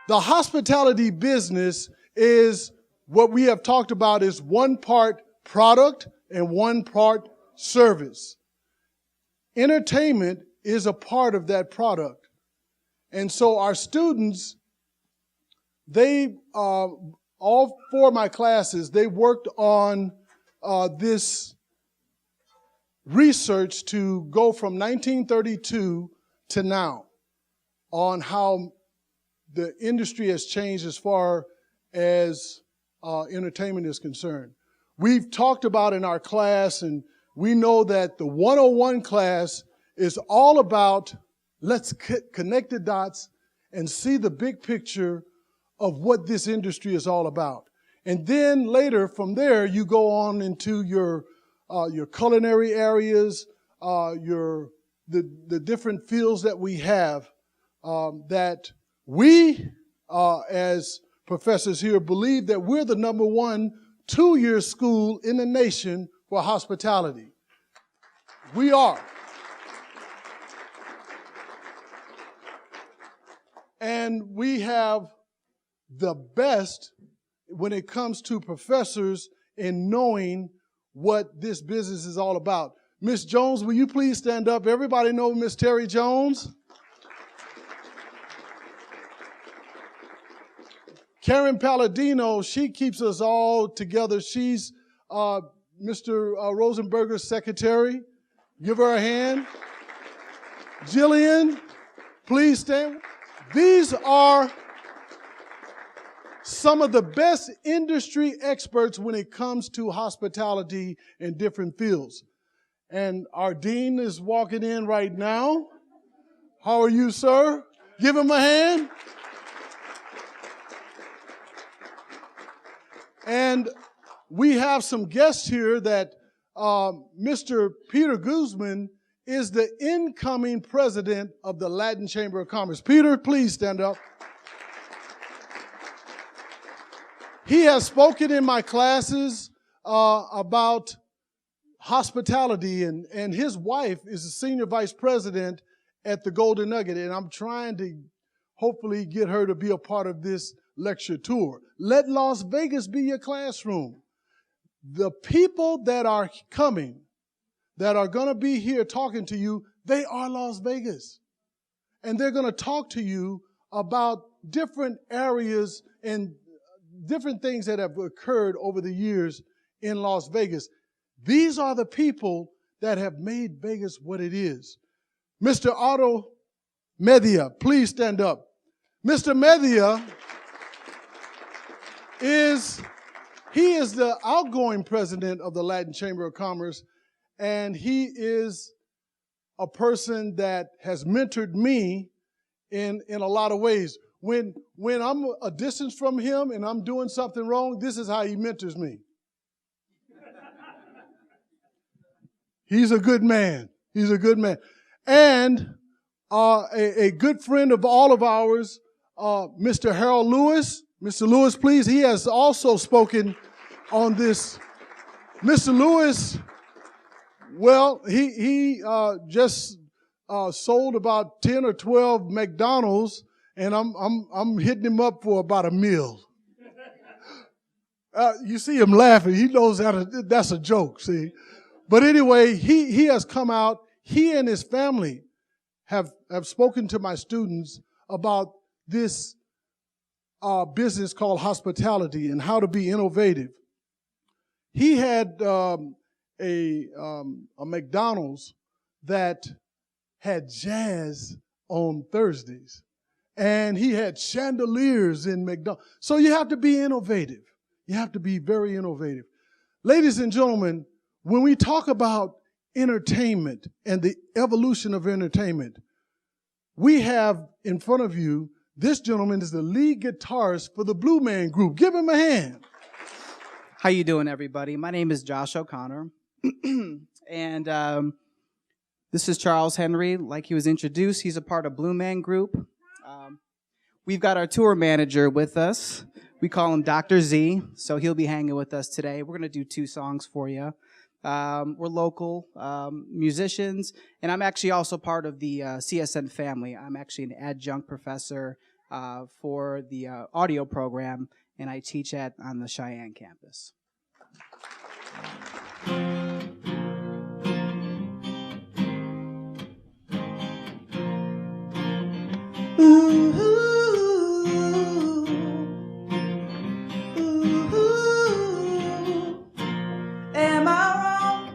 The hospitality business is what we have talked about is one part product and one part service. Entertainment is a part of that product. And so our students, all four of my classes, they worked on this research to go from 1932 to now on how the industry has changed as far as entertainment is concerned. We've talked about in our class, and we know that the 101 class is all about let's connect the dots and see the big picture of what this industry is all about. And then later from there, you go on into your culinary areas, the different fields that we have that we, as professors here, believe that we're the number one 2-year school in the nation for hospitality. We are. And we have the best when it comes to professors in knowing what this business is all about. Miss Jones, will you please stand up? Everybody know Miss Terry Jones? Karen Palladino, she keeps us all together. She's Mr. Rosenberger's secretary. Give her a hand. Jillian, please stand. These are some of the best industry experts when it comes to hospitality in different fields. And our dean is walking in right now. How are you, sir? Give him a hand. And we have some guests here that Mr. Peter Guzman is the incoming president of the Latin Chamber of Commerce. Peter, please stand up. He has spoken in my classes about hospitality, and his wife is the senior vice president at the Golden Nugget, and I'm trying to hopefully get her to be a part of this lecture tour. Let Las Vegas be your classroom. The people that are coming, that are going to be here talking to you, they are Las Vegas. And they're going to talk to you about different areas and different things that have occurred over the years in Las Vegas. These are the people that have made Vegas what it is. Mr. Otto Media, please stand up. Mr. Media is the outgoing president of the Latin Chamber of Commerce, and he is a person that has mentored me in a lot of ways. When I'm a distance from him and I'm doing something wrong, this is how he mentors me. He's a good man. He's a good man. And a good friend of all of ours, Mr. Harold Lewis. Mr. Lewis, please. He has also spoken on this. Mr. Lewis, well, he just sold about 10 or 12 McDonald's, and I'm hitting him up for about a meal. You see him laughing. He knows that's a joke, see. But anyway, he has come out. He and his family have spoken to my students about this business called hospitality and how to be innovative. He had a McDonald's that had jazz on Thursdays, and he had chandeliers in McDonald's. So you have to be innovative. You have to be very innovative. Ladies and gentlemen, when we talk about entertainment and the evolution of entertainment, we have in front of you, this gentleman is the lead guitarist for the Blue Man Group. Give him a hand. How you doing, everybody? My name is Josh O'Connor, and this is Charles Henry. Like he was introduced, he's a part of Blue Man Group. We've got our tour manager with us. We call him Dr. Z, so he'll be hanging with us today. We're going to do 2 songs for you. We're local musicians, and I'm actually also part of the CSN family. I'm actually an adjunct professor for the audio program, and I teach on the Cheyenne campus. Ooh, ooh, ooh. Am I wrong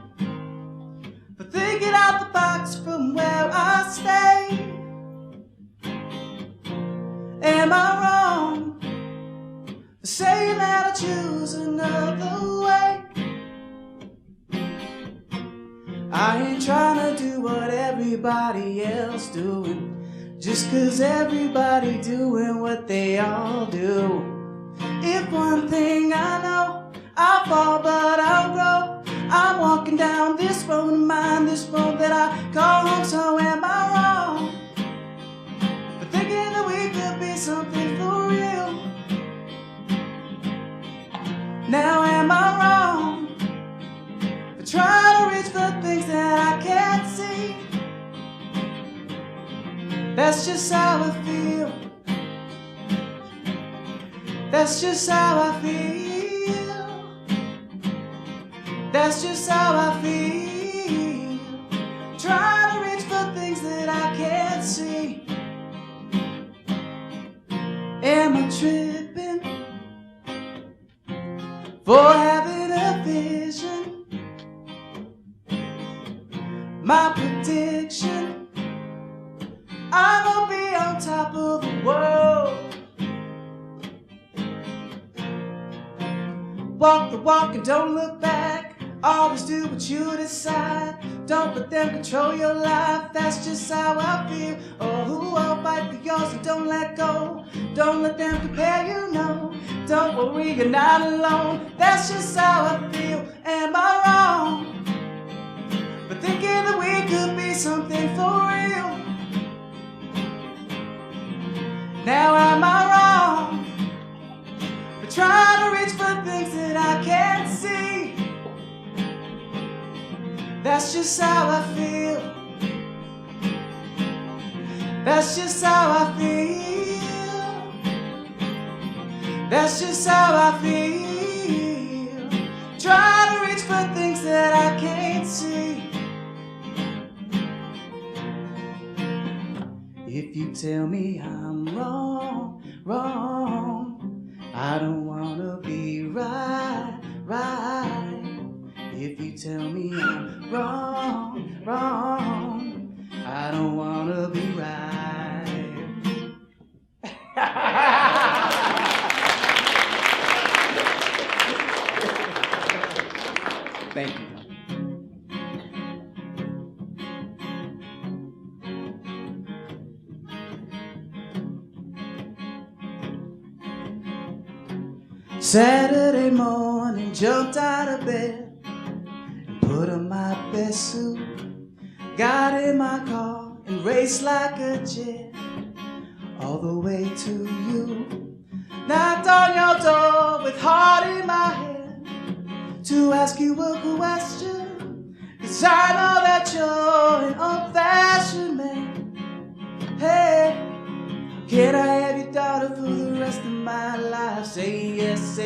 for thinking out the box from where I stay? Am I wrong for saying that I choose another way? I ain't trying to do what everybody else doing, just 'cause everybody doing what they all do. If one thing I know, I'll fall but I'll grow. I'm walking down this road of mine, this road that I call home. So am I wrong for thinking that we could be something for real? Now am I wrong for trying to reach for things that I can't see? That's just how I feel. That's just how I feel. That's just how I feel. Trying to reach for things that I can't see. Am I tripping for having a vision? My prediction, I'm gonna be on top of the world. Walk the walk and don't look back. Always do what you decide. Don't let them control your life. That's just how I feel. Oh, I'll fight for yours and don't let go. Don't let them compare you, no. Don't worry, you're not alone. That's just how I feel. Am I wrong for thinking that we could be something for real? Now am I wrong for trying to reach for things that I can't see? That's just how I feel. That's just how I feel. That's just how I feel. Try to reach for things that I can't see. If you tell me I'm wrong, wrong, I don't wanna be right, right. If you tell me I'm wrong, wrong, I don't wanna be right. Thank you. Saturday morning, jumped out of bed, put on my best suit, got in my car and raced like a jet all the way to you. Knocked on your door with heart in my hand to ask you a question, 'cause I know that you're an old-fashioned man. Hey, can I have your daughter for the rest of my life? Say yes,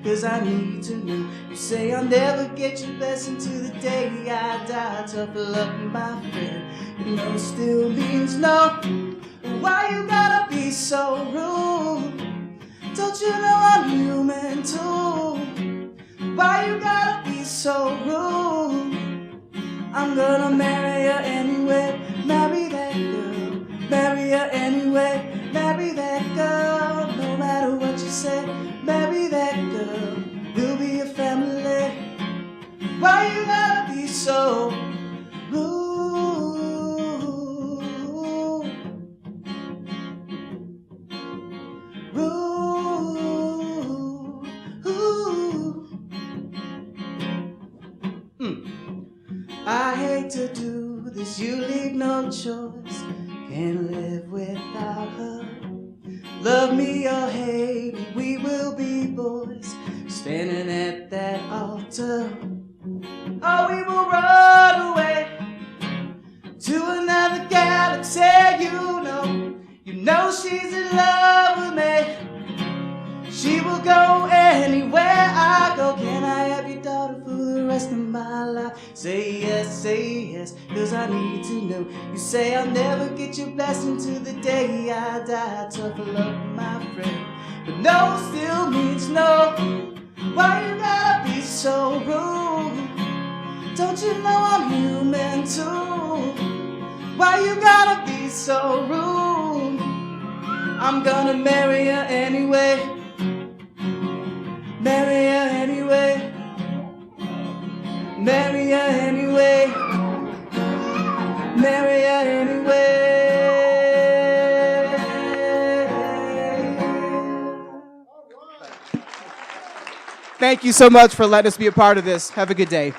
'cause I need to know. You say I'll never get your blessing to the day I die. Tough luck, my friend, you know it still means no. Why you gotta be so rude? Don't you know I'm human too? Why you gotta be so rude? I'm gonna marry her anyway, marry that girl, marry her anyway, marry that girl. No matter what you say, marry that girl, we'll be a family. Why you gotta be so rude? I hate to do this, you leave no choice. Can't live without her. Love me or hate me, we will be boys, standing at that altar. Or we will run away to another galaxy. You know she's in love with me. She will go anywhere I go. Can I have your daughter for the rest of my life? Say yes, cause I need to know. You say I'll never get your blessing till the day I die. Tough luck, my friend, but no still means no. Why you gotta be so rude? Don't you know I'm human too? Why you gotta be so rude? I'm gonna marry her anyway. Marry her anyway. Marry her anyway. Marry her anyway. Thank you so much for letting us be a part of this. Have a good day.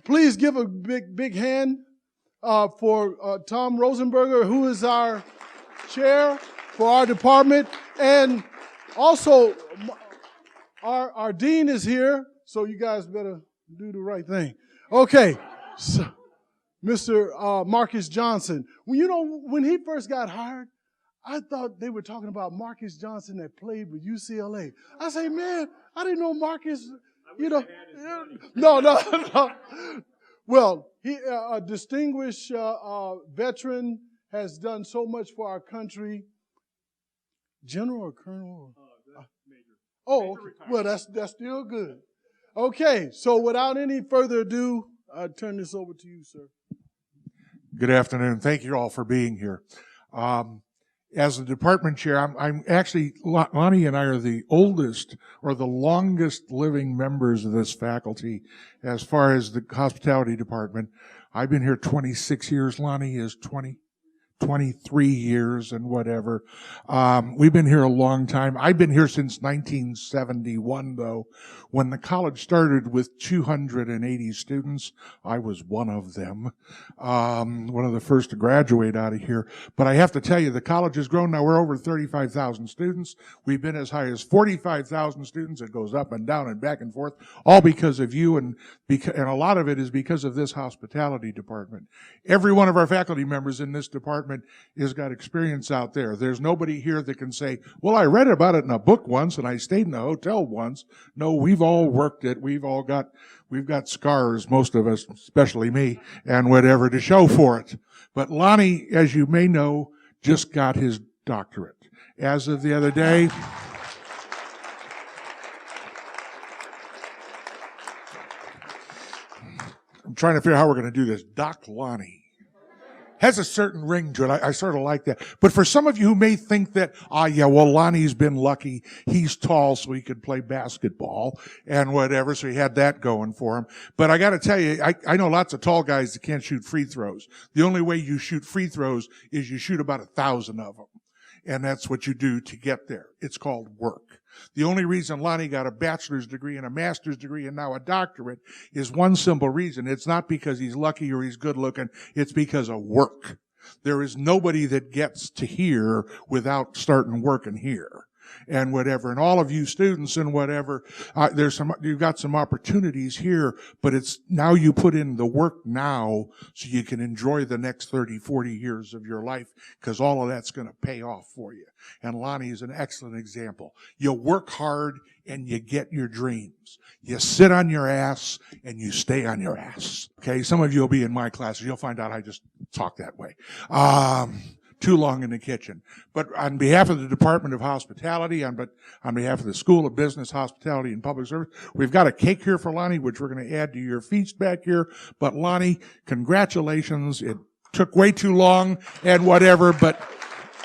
Please give a big hand for Tom Rosenberger, who is our chair for our department. And also, our dean is here, so you guys better do the right thing. Okay, so, Mr. Marcus Johnson. Well, you know, when he first got hired, I thought they were talking about Marcus Johnson that played with UCLA. I say, man, I didn't know Marcus, you know. No. Well, he a distinguished veteran, has done so much for our country. General or colonel? Major. Oh, okay. Well, that's still good. Okay, so without any further ado, I turn this over to you, sir. Good afternoon. Thank you all for being here. As the department chair, I'm actually, Lonnie and I are the oldest or the longest living members of this faculty as far as the hospitality department. I've been here 26 years. Lonnie is 23 years and whatever. We've been here a long time. I've been here since 1971, though. When the college started with 280 students, I was one of them. One of the first to graduate out of here. But I have to tell you, the college has grown. Now we're over 35,000 students. We've been as high as 45,000 students. It goes up and down and back and forth, all because of you, and a lot of it is because of this hospitality department. Every one of our faculty members in this department has got experience out there. There's nobody here that can say, well, I read about it in a book once and I stayed in a hotel once. No, we've all worked it. We've got scars, most of us, especially me, and whatever, to show for it. But Lonnie, as you may know, just got his doctorate. As of the other day, I'm trying to figure out how we're going to do this. Doc Lonnie has a certain ring to it. I sort of like that. But for some of you who may think that, well, Lonnie's been lucky. He's tall, so he could play basketball and whatever, so he had that going for him. But I got to tell you, I know lots of tall guys that can't shoot free throws. The only way you shoot free throws is you shoot about 1,000 of them. And that's what you do to get there. It's called work. The only reason Lonnie got a bachelor's degree and a master's degree and now a doctorate is one simple reason. It's not because he's lucky or he's good looking. It's because of work. There is nobody that gets to here without starting working here. And whatever, and all of you students and whatever, you've got some opportunities here, but it's now you put in the work now so you can enjoy the next 30, 40 years of your life, because all of that's going to pay off for you. And Lonnie is an excellent example. You work hard and you get your dreams. You sit on your ass and you stay on your ass. Okay, some of you will be in my classes. You'll find out I just talk that way. Too long in the kitchen. But on behalf of the Department of Hospitality, on behalf of the School of Business, Hospitality, and Public Service, we've got a cake here for Lonnie, which we're going to add to your feast back here. But Lonnie, congratulations. It took way too long and whatever, but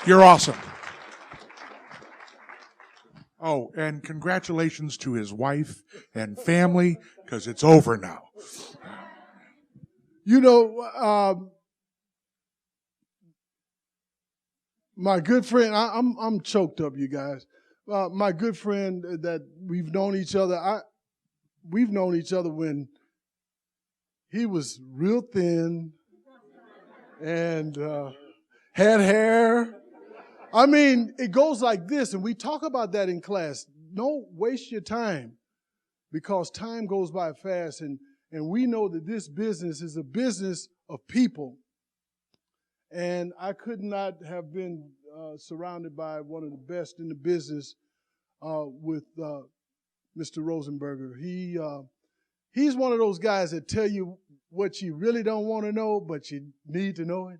you're awesome. Oh, and congratulations to his wife and family, because it's over now. You know, my good friend, I'm choked up, you guys. My good friend that we've known each other, we've known each other when he was real thin and had hair. I mean, it goes like this, and we talk about that in class. Don't waste your time, because time goes by fast, and And we know that this business is a business of people. And I could not have been surrounded by one of the best in the business with Mr. Rosenberger. He's one of those guys that tell you what you really don't want to know, but you need to know it.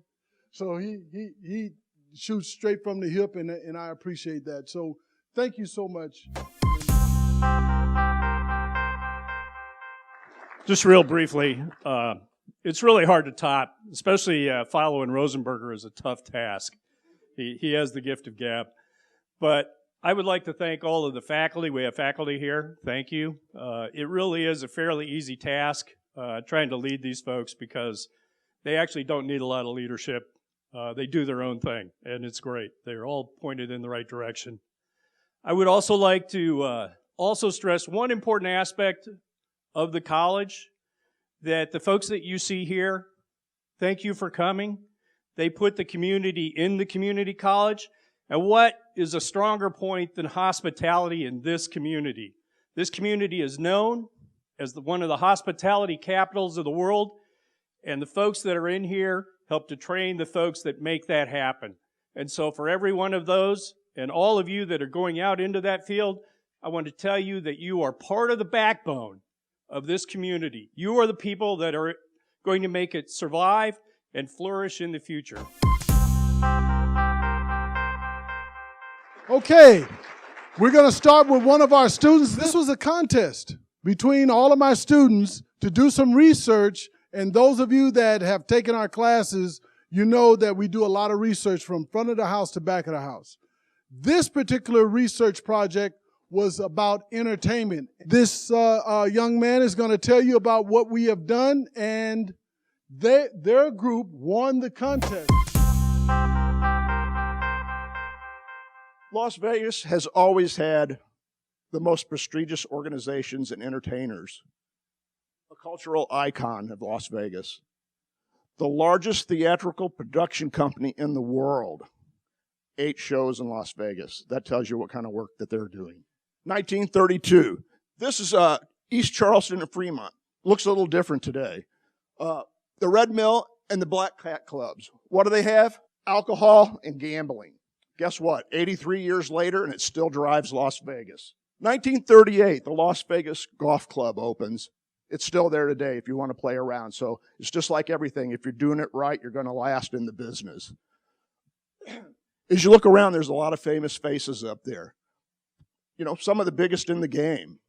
So he shoots straight from the hip, and I appreciate that. So thank you so much. Just real briefly, it's really hard to top, especially following Rosenberger is a tough task. He has the gift of gab. But I would like to thank all of the faculty. We have faculty here. Thank you. It really is a fairly easy task trying to lead these folks because they actually don't need a lot of leadership. They do their own thing, and it's great. They're all pointed in the right direction. I would also like to also stress one important aspect of the college, that the folks that you see here, thank you for coming. They put the community in the community college. And what is a stronger point than hospitality in this community? This community is known as one of the hospitality capitals of the world, and the folks that are in here help to train the folks that make that happen. And so for every one of those, and all of you that are going out into that field, I want to tell you that you are part of the backbone of this community. You are the people that are going to make it survive and flourish in the future. Okay, we're going to start with one of our students. This was a contest between all of my students to do some research, and those of you that have taken our classes, you know that we do a lot of research from front of the house to back of the house. This particular research project was about entertainment. This young man is going to tell you about what we have done, and their group won the contest. Las Vegas has always had the most prestigious organizations and entertainers. A cultural icon of Las Vegas. The largest theatrical production company in the world. 8 shows in Las Vegas. That tells you what kind of work that they're doing. 1932. This is East Charleston and Fremont. Looks a little different today. The Red Mill and the Black Cat Clubs. What do they have? Alcohol and gambling. Guess what? 83 years later, and it still drives Las Vegas. 1938, the Las Vegas Golf Club opens. It's still there today if you want to play around. So it's just like everything. If you're doing it right, you're going to last in the business. As you look around, there's a lot of famous faces up there. You know, some of the biggest in the game.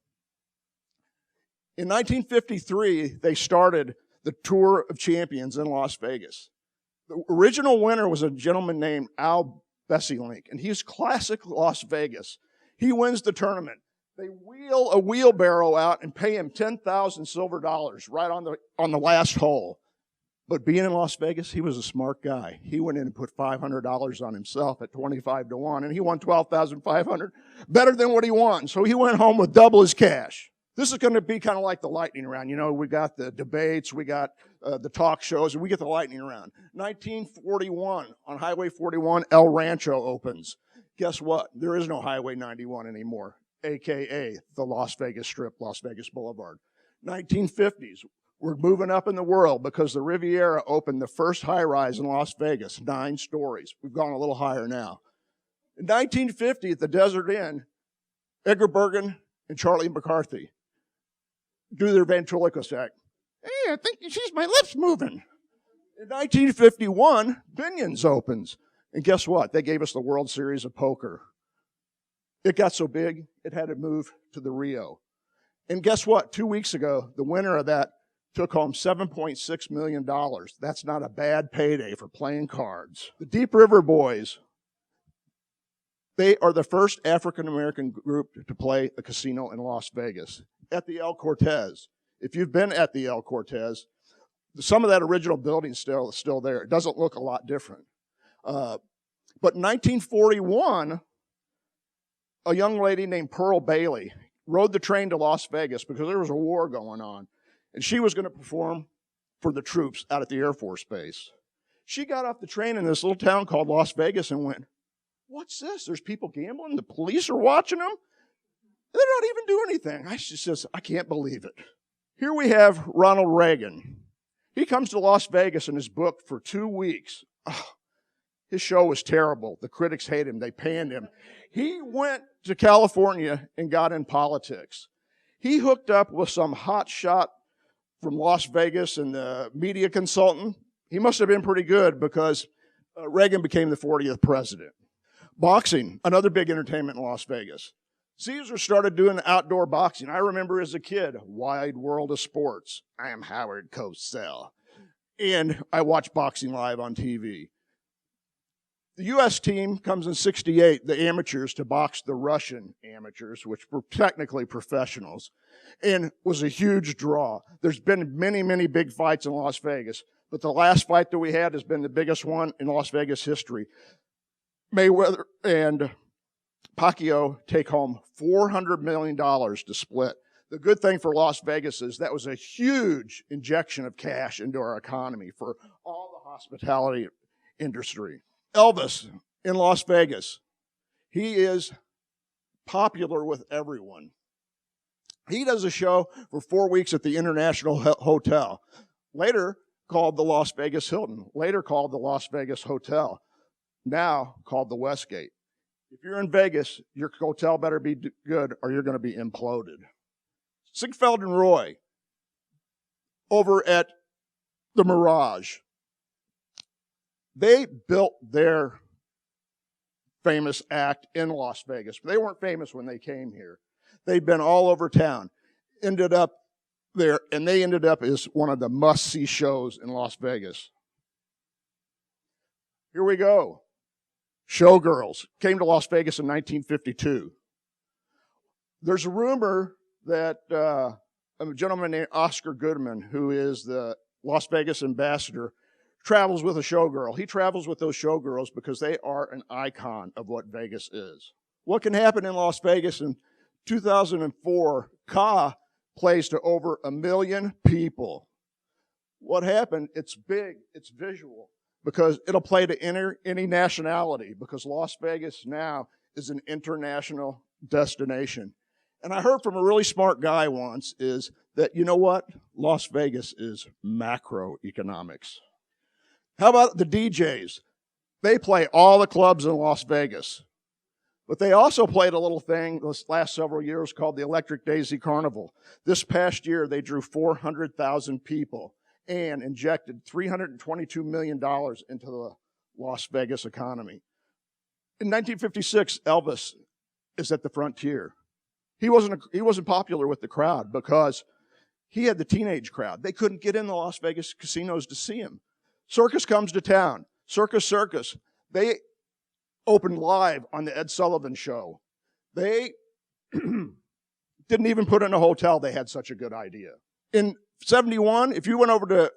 In 1953, they started the Tour of Champions in Las Vegas. The original winner was a gentleman named Al Besselink, and he's classic Las Vegas. He wins the tournament. They wheel a wheelbarrow out and pay him 10,000 silver dollars right on the last hole. But being in Las Vegas, he was a smart guy. He went in and put $500 on himself at 25 to 1, and he won $12,500, better than what he won. So he went home with double his cash. This is going to be kind of like the lightning round. You know, we got the debates, we got the talk shows, and we get the lightning round. 1941, on Highway 41, El Rancho opens. Guess what? There is no Highway 91 anymore, a.k.a. the Las Vegas Strip, Las Vegas Boulevard. 1950s, we're moving up in the world because the Riviera opened the first high-rise in Las Vegas, 9 stories. We've gone a little higher now. In 1950, at the Desert Inn, Edgar Bergen and Charlie McCarthy do their ventriloquist act. Hey, I think you see my lips moving. In 1951, Binion's opens. And guess what? They gave us the World Series of Poker. It got so big, it had to move to the Rio. And guess what? 2 weeks ago, the winner of that took home $7.6 million. That's not a bad payday for playing cards. The Deep River Boys, they are the first African-American group to play a casino in Las Vegas at the El Cortez. If you've been at the El Cortez, some of that original building is still there. It doesn't look a lot different. But in 1941, a young lady named Pearl Bailey rode the train to Las Vegas because there was a war going on. And she was going to perform for the troops out at the Air Force Base. She got off the train in this little town called Las Vegas and went, what's this? There's people gambling? The police are watching them? They're not even doing anything. She says, I can't believe it. Here we have Ronald Reagan. He comes to Las Vegas and is booked for 2 weeks. Oh, his show was terrible. The critics hate him. They panned him. He went to California and got in politics. He hooked up with some hot shot from Las Vegas and the media consultant. He must have been pretty good because Reagan became the 40th president. Boxing, another big entertainment in Las Vegas. Caesar started doing outdoor boxing. I remember as a kid, Wide World of Sports. I am Howard Cosell. And I watched boxing live on TV. The U.S. team comes in 68, the amateurs, to box the Russian amateurs, which were technically professionals, and was a huge draw. There's been many, many big fights in Las Vegas, but the last fight that we had has been the biggest one in Las Vegas history. Mayweather and Pacquiao take home $400 million to split. The good thing for Las Vegas is that was a huge injection of cash into our economy for all the hospitality industry. Elvis in Las Vegas. He is popular with everyone. He does a show for 4 weeks at the International Hotel, later called the Las Vegas Hilton, later called the Las Vegas Hotel, now called the Westgate. If you're in Vegas, your hotel better be good or you're going to be imploded. Ziegfeld and Roy over at the Mirage. They built their famous act in Las Vegas. They weren't famous when they came here. They'd been all over town, ended up there, and they ended up as one of the must-see shows in Las Vegas. Here we go. Showgirls came to Las Vegas in 1952. There's a rumor that a gentleman named Oscar Goodman, who is the Las Vegas ambassador, travels with a showgirl. He travels with those showgirls because they are an icon of what Vegas is. What can happen in Las Vegas in 2004, Ka plays to over 1 million people. What happened? It's big, it's visual, because it'll play to any nationality, because Las Vegas now is an international destination. And I heard from a really smart guy once is that, you know what? Las Vegas is macroeconomics. How about the DJs? They play all the clubs in Las Vegas. But they also played a little thing this last several years called the Electric Daisy Carnival. This past year, they drew 400,000 people and injected $322 million into the Las Vegas economy. In 1956, Elvis is at the Frontier. He wasn't popular with the crowd because he had the teenage crowd. They couldn't get in the Las Vegas casinos to see him. Circus comes to town. Circus. They opened live on the Ed Sullivan Show. They didn't even put in a hotel. They had such a good idea. In 71, if you went over to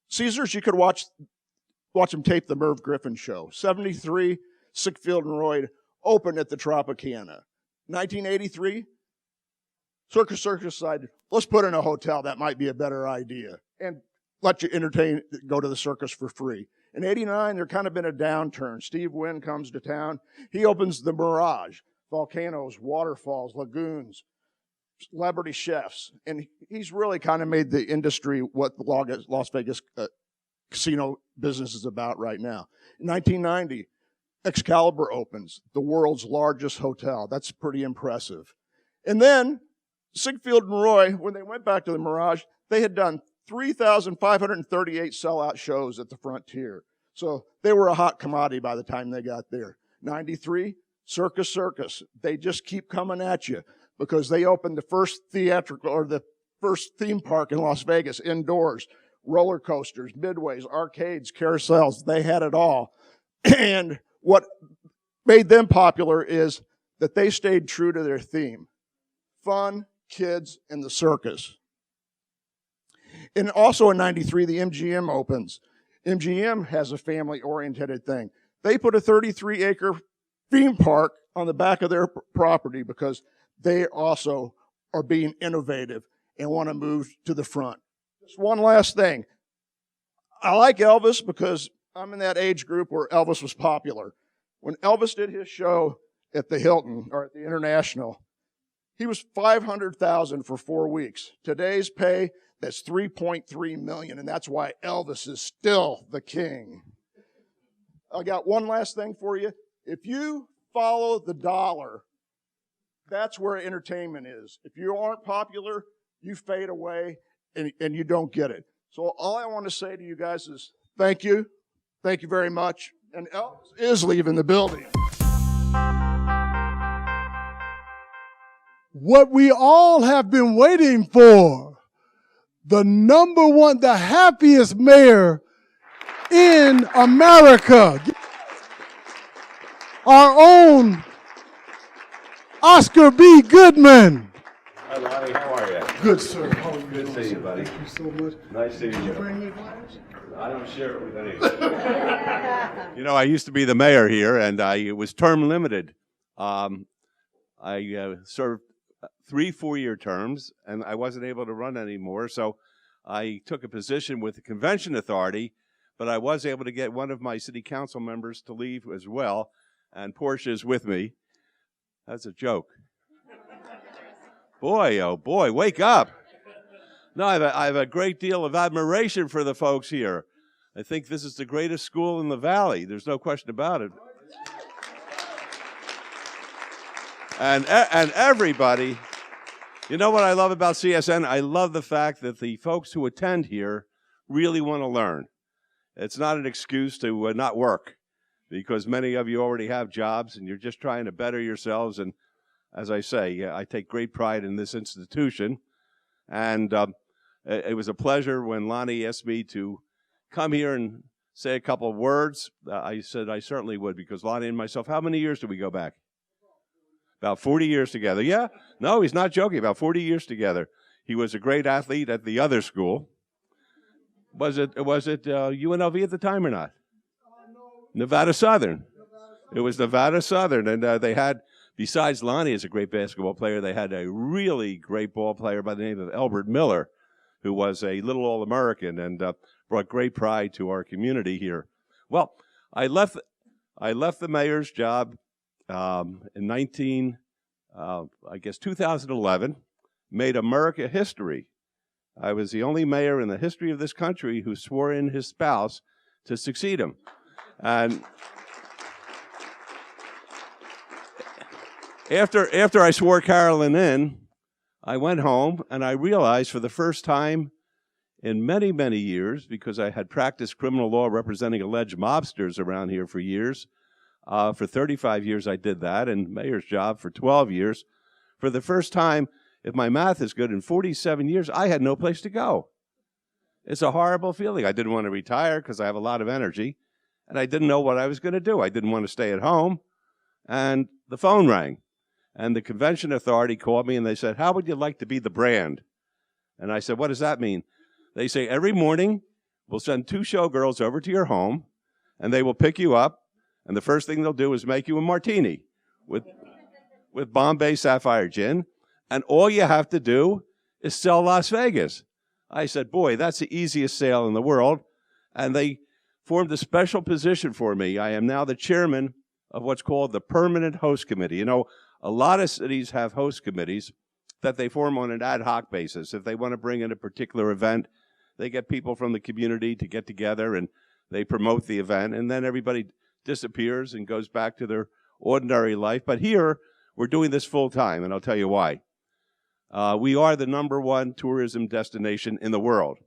Caesars, you could watch them tape the Merv Griffin Show. 73, Ziegfeld and Roy opened at the Tropicana. 1983, Circus decided, let's put in a hotel. That might be a better idea. And let you go to the circus for free. In 89, there kind of been a downturn. Steve Wynn comes to town. He opens the Mirage, volcanoes, waterfalls, lagoons, celebrity chefs. And he's really kind of made the industry what the Las Vegas casino business is about right now. In 1990, Excalibur opens, the world's largest hotel. That's pretty impressive. And then Ziegfeld and Roy, when they went back to the Mirage, they had done 3,538 sellout shows at the Frontier. So they were a hot commodity by the time they got there. 93, Circus. They just keep coming at you because they opened the first first theme park in Las Vegas indoors. Roller coasters, midways, arcades, carousels, they had it all. And what made them popular is that they stayed true to their theme. Fun, kids, and the circus. And also in 93, the MGM opens. MGM has a family-oriented thing. They put a 33-acre theme park on the back of their property because they also are being innovative and want to move to the front. Just one last thing. I like Elvis because I'm in that age group where Elvis was popular. When Elvis did his show at the Hilton or at the International, He was $500,000 for 4 weeks. Today's pay, that's $3.3 million, and that's why Elvis is still the king. I got one last thing for you. If you follow the dollar, that's where entertainment is. If you aren't popular, you fade away and you don't get it. So all I want to say to you guys is thank you. Thank you very much. And Elvis is leaving the building. What we all have been waiting for, the number one, the happiest mayor in America, our own Oscar B. Goodman. Hi, Lonnie. How are you? Good, sir. How are you? Good to see you, buddy. Thank you so much. Nice seeing you. Bring me flowers? I don't share it with anyone. You know, I used to be the mayor here, and I was term limited. I served 3 4-year terms, and I wasn't able to run anymore, so I took a position with the Convention Authority, but I was able to get one of my city council members to leave as well, and Portia is with me. That's a joke. Boy, oh boy, wake up. No, I have a great deal of admiration for the folks here. I think this is the greatest school in the Valley. There's no question about it. And everybody, you know what I love about CSN? I love the fact that the folks who attend here really want to learn. It's not an excuse to not work, because many of you already have jobs and you're just trying to better yourselves. And as I say, I take great pride in this institution. And it was a pleasure when Lonnie asked me to come here and say a couple of words. I said I certainly would, because Lonnie and myself, how many years do we go back? About 40 years together. Yeah? No, he's not joking. About 40 years together. He was a great athlete at the other school. Was it UNLV at the time or not? Nevada Southern. It was Nevada Southern, and they had, besides Lonnie as a great basketball player, they had a really great ball player by the name of Elbert Miller, who was a little All-American and brought great pride to our community here. Well, I left the mayor's job in 2011, made America history. I was the only mayor in the history of this country who swore in his spouse to succeed him. And after I swore Carolyn in, I went home and I realized for the first time in many, many years, because I had practiced criminal law representing alleged mobsters around here for years. For 35 years I did that, and mayor's job for 12 years. For the first time, if my math is good, in 47 years, I had no place to go. It's a horrible feeling. I didn't want to retire because I have a lot of energy, and I didn't know what I was going to do. I didn't want to stay at home, and the phone rang, and the Convention Authority called me, and they said, how would you like to be the brand? And I said, what does that mean? They say, every morning, we'll send 2 showgirls over to your home, and they will pick you up, and the first thing they'll do is make you a martini with Bombay Sapphire gin, and all you have to do is sell Las Vegas. I said, boy, that's the easiest sale in the world, and they formed a special position for me. I am now the chairman of what's called the Permanent Host Committee. You know, a lot of cities have host committees that they form on an ad hoc basis. If they want to bring in a particular event, they get people from the community to get together and they promote the event, and then everybody disappears and goes back to their ordinary life. But here, we're doing this full time, and I'll tell you why. We are the #1 tourism destination in the world.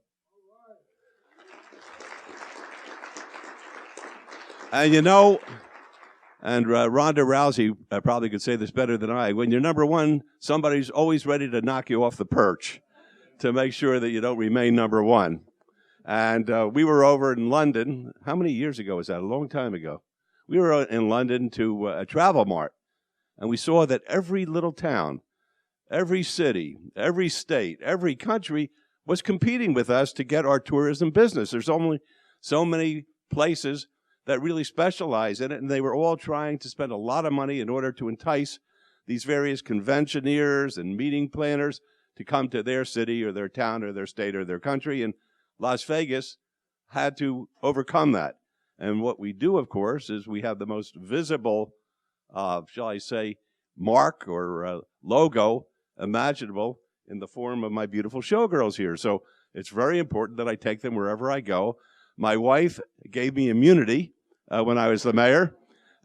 And you know, and Ronda Rousey probably could say this better than I, when you're #1, somebody's always ready to knock you off the perch to make sure that you don't remain #1. And we were over in London. How many years ago was that? A long time ago. We were in London to a travel mart, and we saw that every little town, every city, every state, every country was competing with us to get our tourism business. There's only so many places that really specialize in it, and they were all trying to spend a lot of money in order to entice these various conventioneers and meeting planners to come to their city or their town or their state or their country. And Las Vegas had to overcome that. And what we do, of course, is we have the most visible, shall I say, mark or logo imaginable in the form of my beautiful showgirls here. So it's very important that I take them wherever I go. My wife gave me immunity when I was the mayor,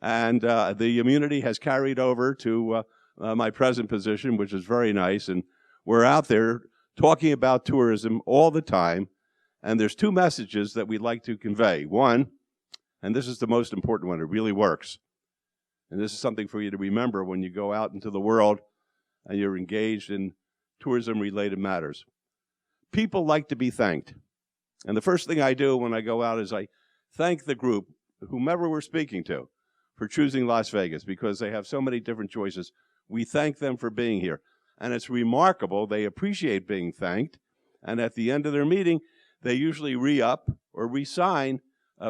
and the immunity has carried over to my present position, which is very nice. And we're out there talking about tourism all the time, and there's two messages that we'd like to convey. One, and this is the most important one, it really works. And this is something for you to remember when you go out into the world and you're engaged in tourism-related matters. People like to be thanked. And the first thing I do when I go out is I thank the group, whomever we're speaking to, for choosing Las Vegas, because they have so many different choices. We thank them for being here. And it's remarkable. They appreciate being thanked. And at the end of their meeting, they usually re-up or re-sign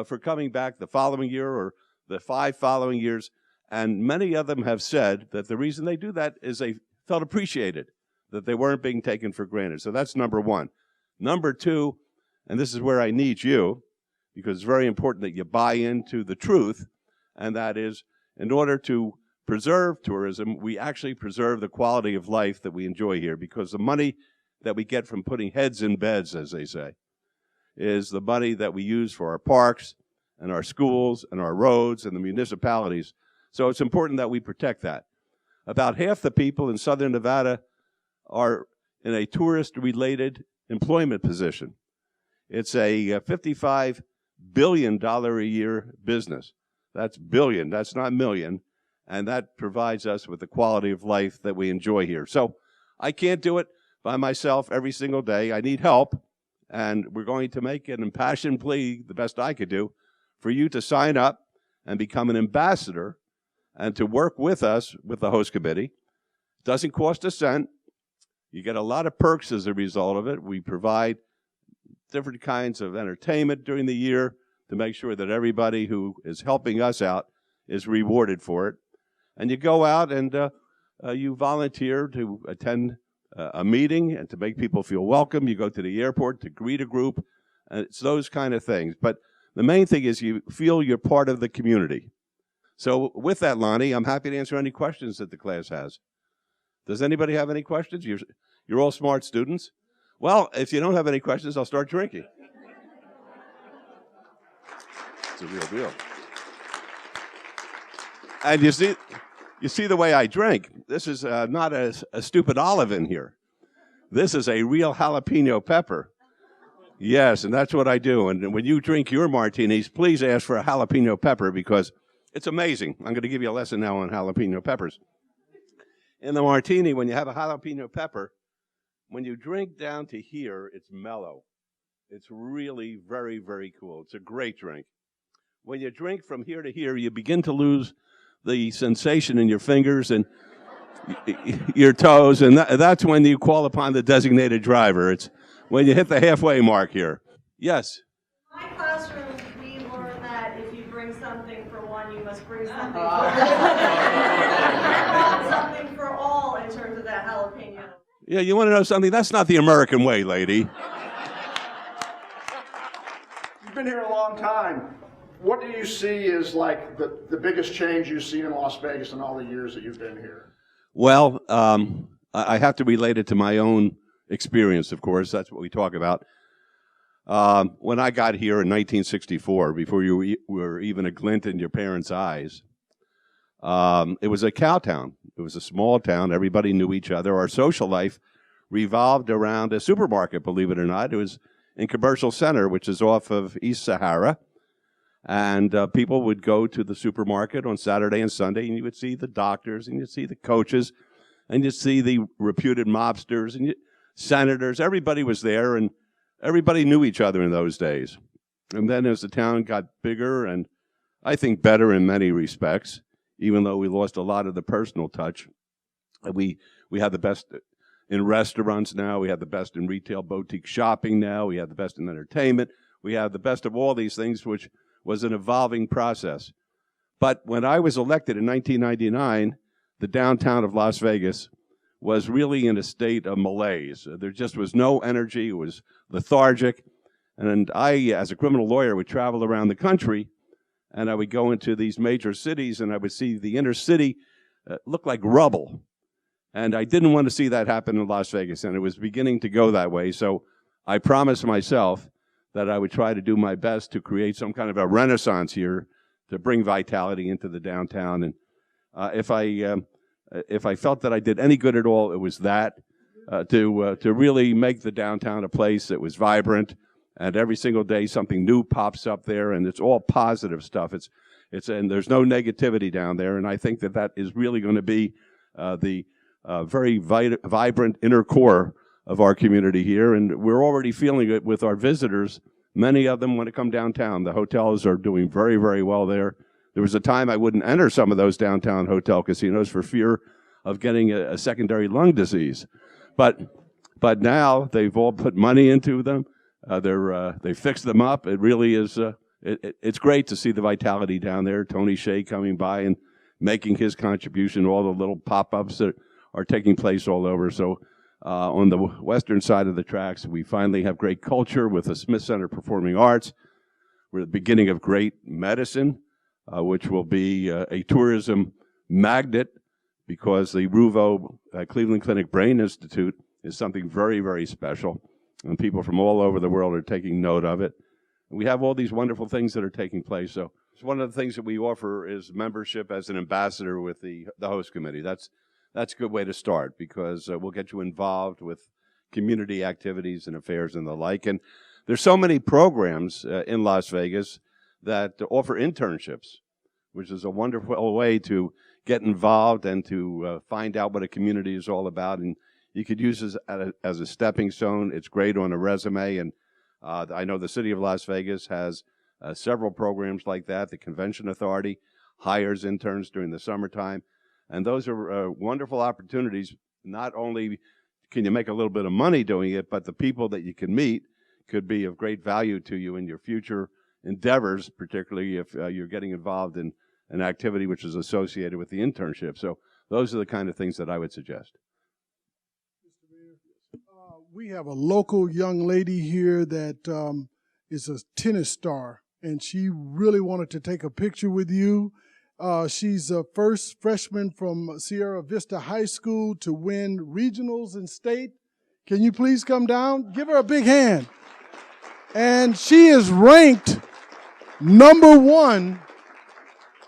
for coming back the following year or the 5 following years. And many of them have said that the reason they do that is they felt appreciated, that they weren't being taken for granted. So that's number one. Number two, and this is where I need you, because it's very important that you buy into the truth, and that is, in order to preserve tourism, we actually preserve the quality of life that we enjoy here, because the money that we get from putting heads in beds, as they say, is the money that we use for our parks and our schools and our roads and the municipalities. So it's important that we protect that. About half the people in Southern Nevada are in a tourist-related employment position. It's a $55 billion a year business. That's billion, that's not million, and that provides us with the quality of life that we enjoy here. So I can't do it by myself every single day. I need help, and we're going to make an impassioned plea, the best I could do, for you to sign up and become an ambassador and to work with us with the host committee. It doesn't cost a cent. You get a lot of perks as a result of it. We provide different kinds of entertainment during the year to make sure that everybody who is helping us out is rewarded for it. And you go out and you volunteer to attend a meeting and to make people feel welcome. You go to the airport to greet a group. It's those kind of things. But the main thing is you feel you're part of the community. So with that, Lonnie, I'm happy to answer any questions that the class has. Does anybody have any questions? You're all smart students. Well, if you don't have any questions, I'll start drinking. It's a real deal. And you see the way I drink. This is not a stupid olive in here. This is a real jalapeno pepper. Yes, and that's what I do. And when you drink your martinis, please ask for a jalapeno pepper because it's amazing. I'm going to give you a lesson now on jalapeno peppers. In the martini, when you have a jalapeno pepper, when you drink down to here, it's mellow. It's really very, very cool. It's a great drink. When you drink from here to here, you begin to lose the sensation in your fingers and your toes, and that's when you call upon the designated driver. It's when you hit the halfway mark here. Yes? In my classroom, we learned that if you bring something for one, you must bring something for all. I brought something for all in terms of that jalapeno. Yeah, you want to know something? That's not the American way, lady. You've been here a long time. What do you see as like the biggest change you've seen in Las Vegas in all the years that you've been here? Well, I have to relate it to my own experience, of course. That's what we talk about. When I got here in 1964, before you were even a glint in your parents' eyes, it was a cow town. It was a small town. Everybody knew each other. Our social life revolved around a supermarket, believe it or not. It was in Commercial Center, which is off of East Sahara. And people would go to the supermarket on Saturday and Sunday, and you would see the doctors, and you'd see the coaches, and you'd see the reputed mobsters, and senators. Everybody was there, and everybody knew each other in those days. And then as the town got bigger, and I think better in many respects, even though we lost a lot of the personal touch, we have the best in restaurants now. We have the best in retail boutique shopping now. We have the best in entertainment. We have the best of all these things, which was an evolving process. But when I was elected in 1999, the downtown of Las Vegas was really in a state of malaise. There just was no energy. It was lethargic. And I, as a criminal lawyer, would travel around the country, and I would go into these major cities, and I would see the inner city look like rubble. And I didn't want to see that happen in Las Vegas, and it was beginning to go that way. So I promised myself that I would try to do my best to create some kind of a renaissance here to bring vitality into the downtown. And if I felt that I did any good at all, it was that, to really make the downtown a place that was vibrant, and every single day something new pops up there, and it's all positive stuff. And there's no negativity down there, and I think that is really going to be the very vibrant inner core of our community here, and we're already feeling it with our visitors. Many of them want to come downtown. The hotels are doing very, very well there. There was a time I wouldn't enter some of those downtown hotel casinos for fear of getting a secondary lung disease. But now they've all put money into them. They fixed them up. It really is. It's great to see the vitality down there. Tony Shea coming by and making his contribution. All the little pop-ups that are taking place all over. So on the western side of the tracks, we finally have great culture with the Smith Center Performing Arts. We're at the beginning of great medicine, which will be a tourism magnet, because the RUVO Cleveland Clinic Brain Institute is something very, very special, and people from all over the world are taking note of it. And we have all these wonderful things that are taking place. So one of the things that we offer is membership as an ambassador with the host committee. That's a good way to start, because we'll get you involved with community activities and affairs and the like. And there's so many programs in Las Vegas that offer internships, which is a wonderful way to get involved and to find out what a community is all about. And you could use this as a stepping stone. It's great on a resume. And I know the city of Las Vegas has several programs like that. The Convention Authority hires interns during the summertime. And those are wonderful opportunities. Not only can you make a little bit of money doing it, but the people that you can meet could be of great value to you in your future endeavors, particularly if you're getting involved in an activity which is associated with the internship. So those are the kind of things that I would suggest. We have a local young lady here that is a tennis star, and she really wanted to take a picture with you. She's a first freshman from Sierra Vista High School to win regionals and state. Can you please come down? Give her a big hand. And she is ranked #1.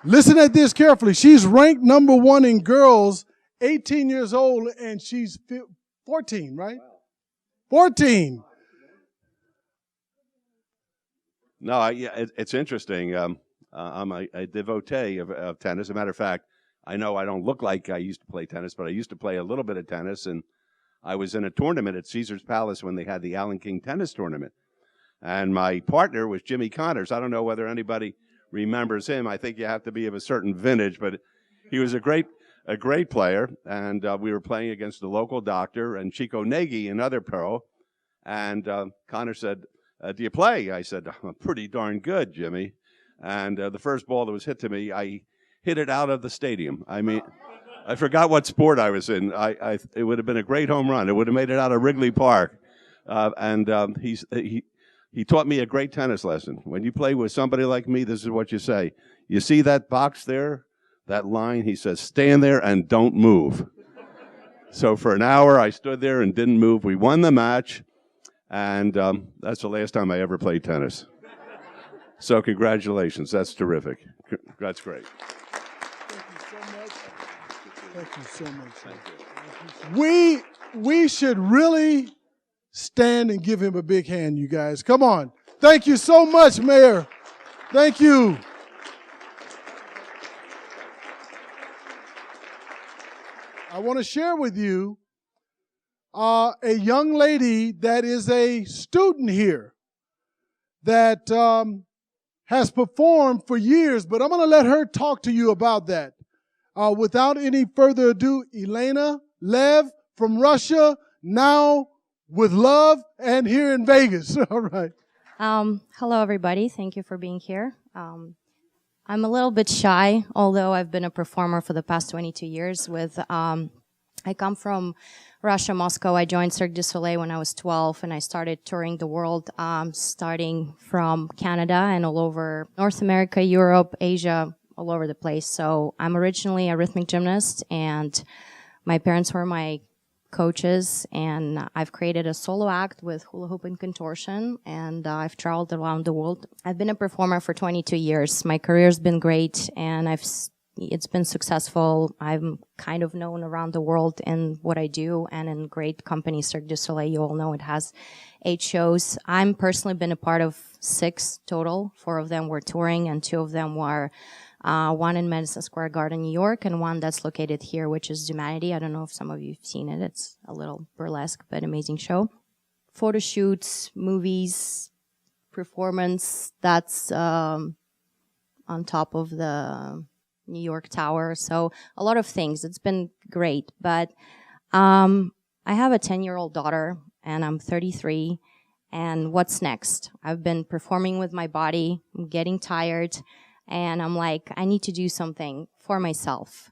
Listen at this carefully. She's ranked #1 in girls, 18 years old, and she's 14, right? 14. No, it's interesting. I'm a devotee of tennis. As a matter of fact, I know I don't look like I used to play tennis, but I used to play a little bit of tennis, and I was in a tournament at Caesar's Palace when they had the Allen King tennis tournament. And my partner was Jimmy Connors. I don't know whether anybody remembers him. I think you have to be of a certain vintage, but he was a great player. And we were playing against the local doctor and Chico Nagy, another pro. And Connor said, "Do you play?" I said, "I'm pretty darn good, Jimmy." And the first ball that was hit to me, I hit it out of the stadium. I mean, I forgot what sport I was in. It would have been a great home run. It would have made it out of Wrigley Park. He taught me a great tennis lesson. When you play with somebody like me, this is what you say. You see that box there, that line? He says, stand there and don't move. So for an hour, I stood there and didn't move. We won the match, and that's the last time I ever played tennis. So congratulations. That's terrific. That's great. Thank you so much. Thank you. We should really stand and give him a big hand, you guys. Come on. Thank you so much, Mayor. Thank you. I want to share with you a young lady that is a student here that has performed for years, but I'm going to let her talk to you about that. Without any further ado, Elena Lev from Russia, now with love and here in Vegas. All right. Hello, everybody. Thank you for being here. I'm a little bit shy, although I've been a performer for the past 22 years. I come from Russia, Moscow. I joined Cirque du Soleil when I was 12, and I started touring the world, starting from Canada and all over North America, Europe, Asia, all over the place. So I'm originally a rhythmic gymnast, and My parents were my coaches, and I've created a solo act with hula hoop and contortion, and I've traveled around the world. I've been a performer for 22 years. My career's been great, and it's been successful. I'm kind of known around the world in what I do and in great companies. Cirque du Soleil, you all know it has 8 shows. I'm personally been a part of 6 total. 4 of them were touring and 2 of them were one in Madison Square Garden, New York, and one that's located here, which is Humanity. I don't know if some of you have seen it. It's a little burlesque, but amazing show. Photo shoots, movies, performance, that's on top of the New York Tower. So a lot of things. It's been great. But I have a 10-year-old daughter, and I'm 33. And what's next? I've been performing with my body. I'm getting tired. And I'm like, I need to do something for myself.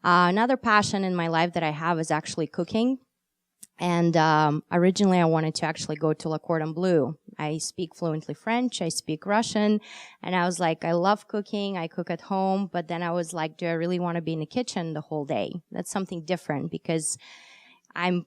Another passion in my life that I have is actually cooking. And originally I wanted to actually go to Le Cordon Bleu. I speak fluently French, I speak Russian, and I was like, I love cooking, I cook at home, but then I was like, do I really want to be in the kitchen the whole day? That's something different because I'm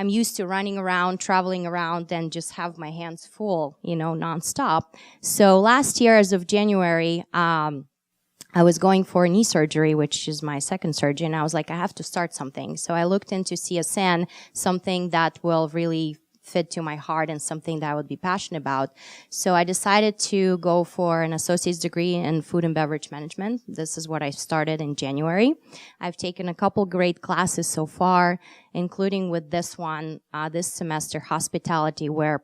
used to running around, traveling around, and just have my hands full, nonstop. So last year, as of January, I was going for a knee surgery, which is my second surgery, and I was like, I have to start something. So I looked into CSN, something that will really fit to my heart and something that I would be passionate about. So I decided to go for an associate's degree in food and beverage management. This is what I started in January. I've taken a couple great classes so far, including with this one, this semester, hospitality, where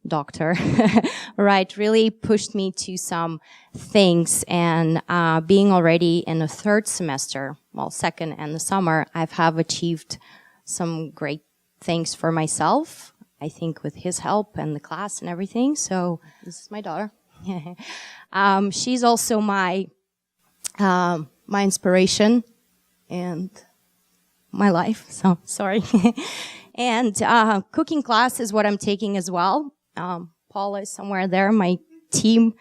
Dr. Wright really pushed me to some things. And being already in the 3rd semester, second and the summer, I have achieved some great things for myself, I think, with his help and the class and everything. So this is my daughter. She's also my inspiration and my life. So sorry. And cooking class is what I'm taking as well. Paula is somewhere there, my team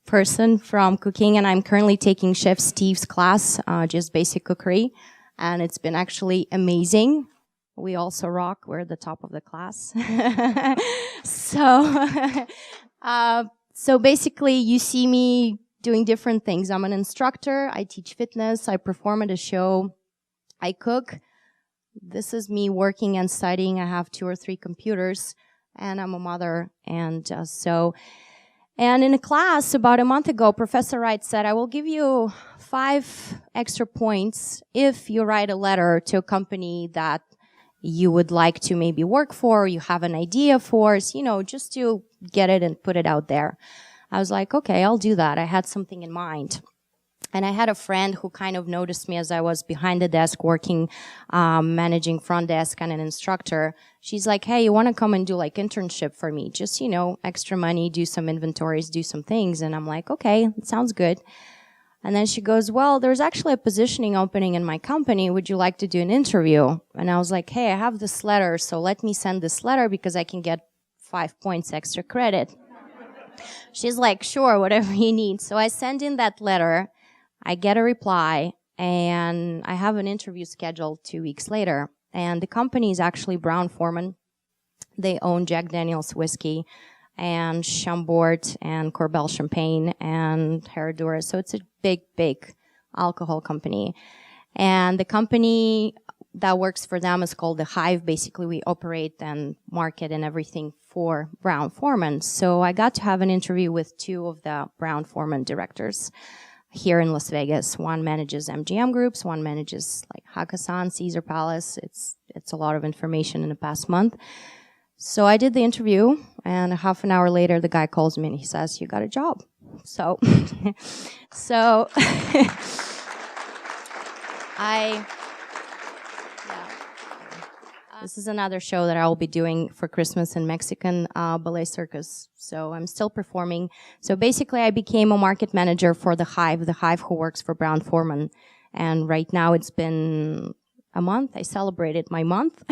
person from cooking, and I'm currently taking Chef Steve's class, just basic cookery, and it's been actually amazing. We also rock. We're the top of the class. So basically you see me doing different things. I'm an instructor. I teach fitness. I perform at a show. I cook. This is me working and studying. I have 2 or 3 computers, and I'm a mother. And in a class about a month ago, Professor Wright said, I will give you 5 extra points if you write a letter to a company that you would like to maybe work for, or you have an idea for, just to get it and put it out there. I was like, okay, I'll do that. I had something in mind. And I had a friend who kind of noticed me as I was behind the desk working, managing front desk and an instructor. She's like, hey, you want to come and do internship for me? Just, extra money, do some inventories, do some things. And I'm like, okay, it sounds good. And then she goes, well, there's actually a positioning opening in my company. Would you like to do an interview? And I was like, hey, I have this letter, so let me send this letter because I can get 5 points extra credit. She's like, sure, whatever you need. So I send in that letter. I get a reply, and I have an interview scheduled 2 weeks later. And the company is actually Brown-Forman. They own Jack Daniel's whiskey and Chambord and Corbel Champagne and Herradura. So it's a big, big alcohol company. And the company that works for them is called The Hive. Basically, we operate and market and everything for Brown-Forman. So I got to have an interview with 2 of the Brown-Forman directors here in Las Vegas. One manages MGM Groups, one manages Hakkasan, Caesar Palace. It's a lot of information in the past month. So I did the interview, and a half an hour later, the guy calls me and he says, you got a job. So, this is another show that I will be doing for Christmas in Mexican ballet circus. So I'm still performing. So basically, I became a market manager for The Hive who works for Brown-Forman. And right now it's been a month. I celebrated my month.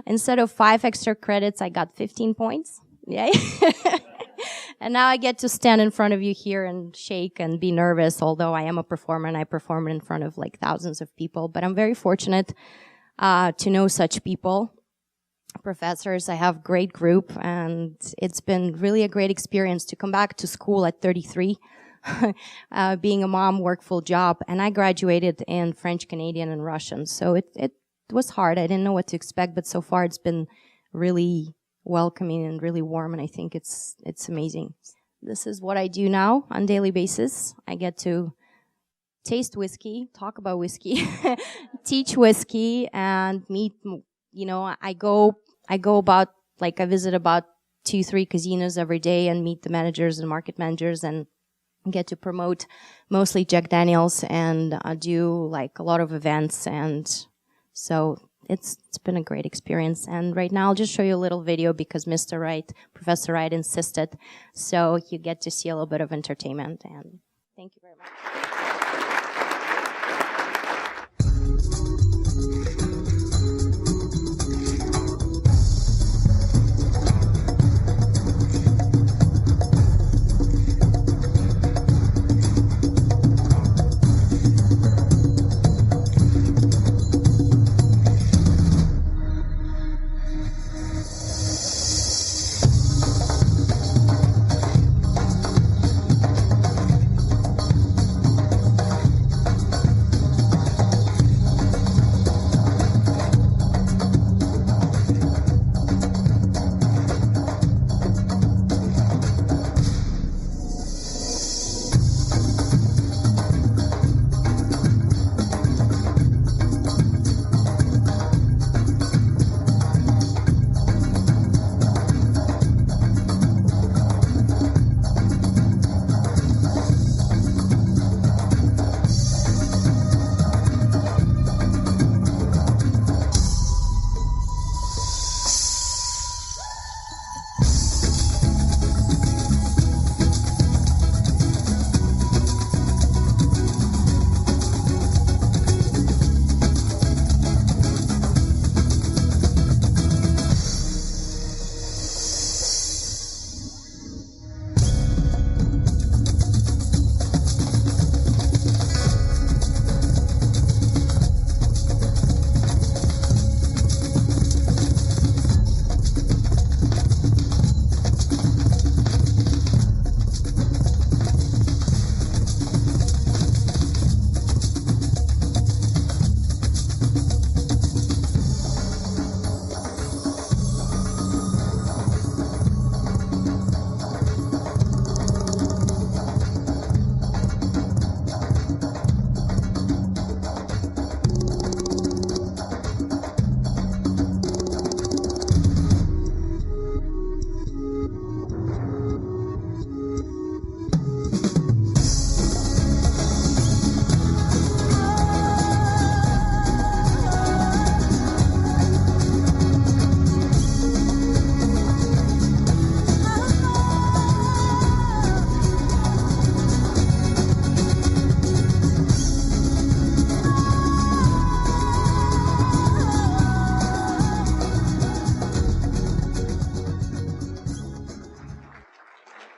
Instead of 5 extra credits, I got 15 points. Yay. And now I get to stand in front of you here and shake and be nervous, although I am a performer and I perform in front of like thousands of people. But I'm very fortunate to know such people, professors. I have a great group, and it's been really a great experience to come back to school at 33. Being a mom, work full job, and I graduated in French, Canadian, and Russian. So it was hard. I didn't know what to expect, but so far it's been really welcoming and really warm, and I think it's amazing. This is what I do now on a daily basis. I get to taste whiskey, talk about whiskey, teach whiskey, and meet, I go about, like, I visit about 2-3 casinos every day and meet the managers and market managers and get to promote mostly Jack Daniels and do like a lot of events, and so it's been a great experience. And right now I'll just show you a little video because Mr. Wright, Professor Wright insisted, so you get to see a little bit of entertainment. And thank you very much.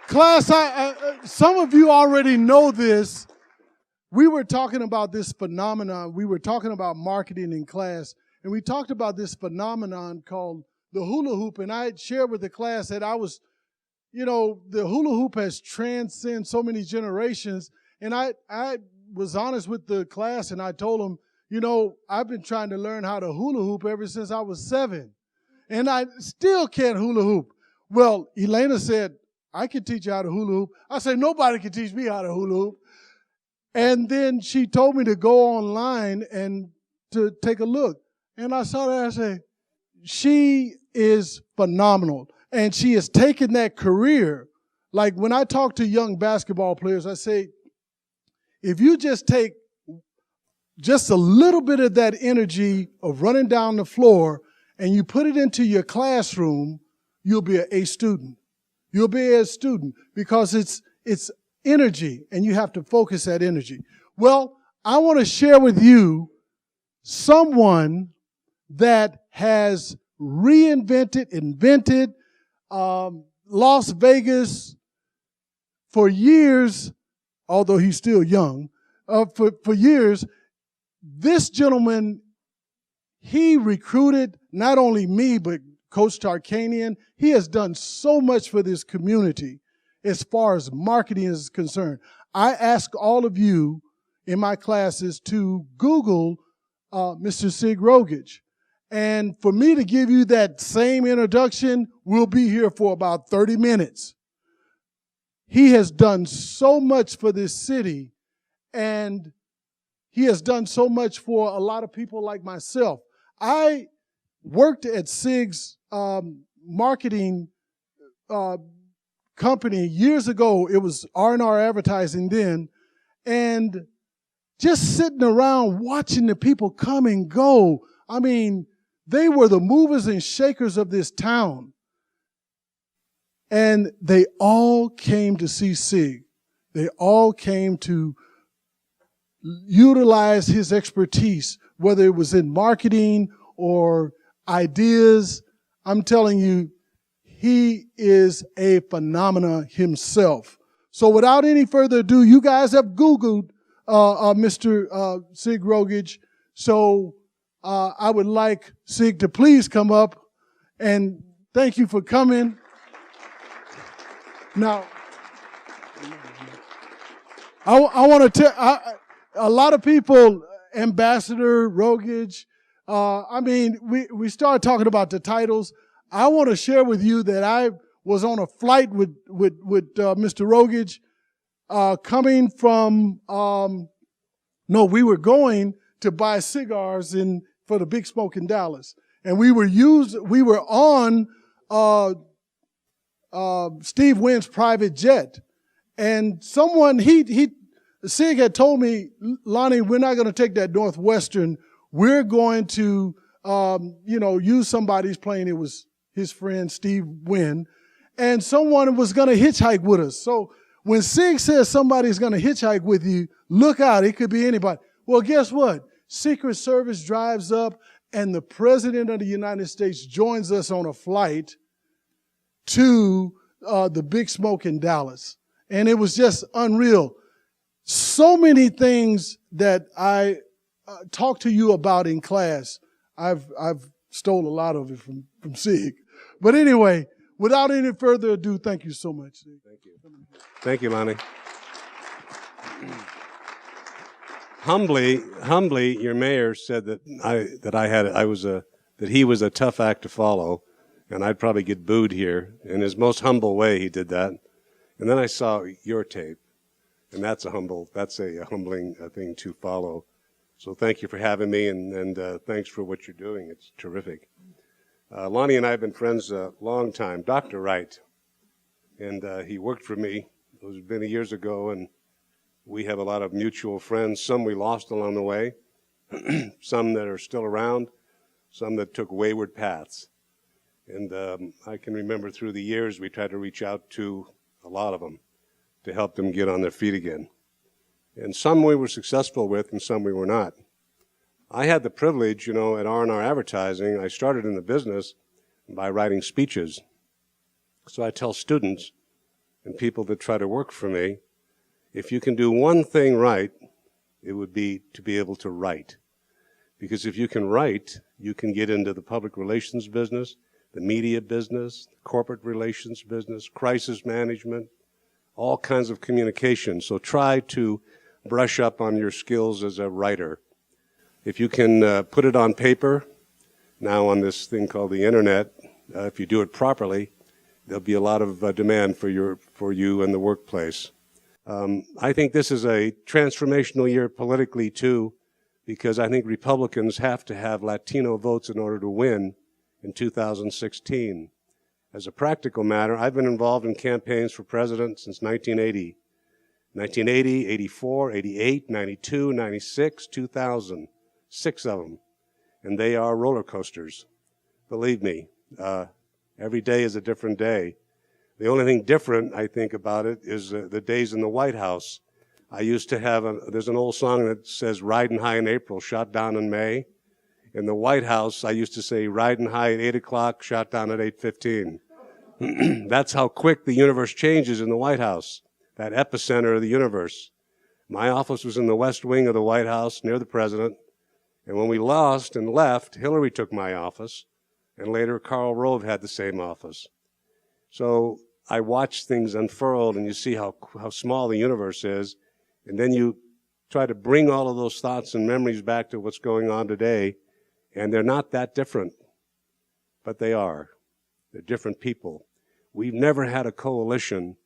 Class, some of you already know this. We were talking about this phenomenon. We were talking about marketing in class, and we talked about this phenomenon called the hula hoop. And I had shared with the class that the hula hoop has transcended so many generations. And I was honest with the class, and I told them, I've been trying to learn how to hula hoop ever since I was 7, and I still can't hula hoop. Well, Elena said, I can teach you how to hula hoop. I said, nobody can teach me how to hula hoop. And then she told me to go online and to take a look. And I saw that, I said, she is phenomenal. And she has taken that career. Like when I talk to young basketball players, I say, if you just take just a little bit of that energy of running down the floor and you put it into your classroom, you'll be an A student. You'll be a student because it's energy, and you have to focus that energy. Well, I want to share with you someone that has invented Las Vegas for years, although he's still young, for years, this gentleman, he recruited not only me, but Coach Tarkanian. He has done so much for this community as far as marketing is concerned. I ask all of you in my classes to Google Mr. Sig Rogich. And for me to give you that same introduction, we'll be here for about 30 minutes. He has done so much for this city, and he has done so much for a lot of people like myself. I worked at Sig's marketing company years ago. It was R&R Advertising then, and just sitting around watching the people come and go. I mean, they were the movers and shakers of this town. And they all came to see Sig. They all came to utilize his expertise, whether it was in marketing or ideas. I'm telling you, he is a phenomenon himself. So without any further ado, you guys have Googled Mr. Sig Rogich. So I would like Sig to please come up, and thank you for coming. Now, I want to tell a lot of people, Ambassador Rogich. I mean, we started talking about the titles. I want to share with you that I was on a flight with Mr. Rogich, coming from. We were going to buy cigars for the Big Smoke in Dallas, and we were on Steve Wynn's private jet, and someone Sig had told me, Lonnie, we're not going to take that Northwestern. We're going to use somebody's plane. It was his friend Steve Wynn, and someone was going to hitchhike with us. So when Sig says somebody's going to hitchhike with you, look out. It could be anybody. Well, guess what? Secret Service drives up, and the President of the United States joins us on a flight to the Big Smoke in Dallas. And it was just unreal. So many things that I talked to you about in class, I've stole a lot of it from Sig. But anyway, without any further ado, thank you so much, Sig. Thank you. Thank you, Lonnie. Humbly, your mayor said that he was a tough act to follow, and I'd probably get booed here. In his most humble way, he did that. And then I saw your tape, and that's a humbling thing to follow. So thank you for having me, and thanks for what you're doing. It's terrific. Lonnie and I have been friends a long time. Dr. Wright, and he worked for me. It was many years ago, and we have a lot of mutual friends. Some we lost along the way, some that are still around, some that took wayward paths. And I can remember through the years we tried to reach out to a lot of them to help them get on their feet again. And some we were successful with, and some we were not. I had the privilege, at R&R Advertising, I started in the business by writing speeches. So I tell students and people that try to work for me, if you can do one thing right, it would be to be able to write. Because if you can write, you can get into the public relations business, the media business, the corporate relations business, crisis management, all kinds of communication. So try to brush up on your skills as a writer. If you can put it on paper, now on this thing called the internet, if you do it properly, there'll be a lot of demand for you in the workplace. I think this is a transformational year politically too, because I think Republicans have to have Latino votes in order to win in 2016. As a practical matter, I've been involved in campaigns for president since 1980. 1980, 84, 88, 92, 96, 2000. 6 of them. And they are roller coasters. Believe me, every day is a different day. The only thing different, I think, about it is the days in the White House. I used to have there's an old song that says, "Riding high in April, shot down in May." In the White House, I used to say, "Riding high at 8 o'clock, shot down at 8:15. That's how quick the universe changes in the White House. that epicenter of the universe. My office was in the West Wing of the White House near the president. And when we lost and left, Hillary took my office. And later, Karl Rove had the same office. So I watched things unfurled, and you see how small the universe is. And then you try to bring all of those thoughts and memories back to what's going on today. And they're not that different, but they are. They're different people. We've never had a coalition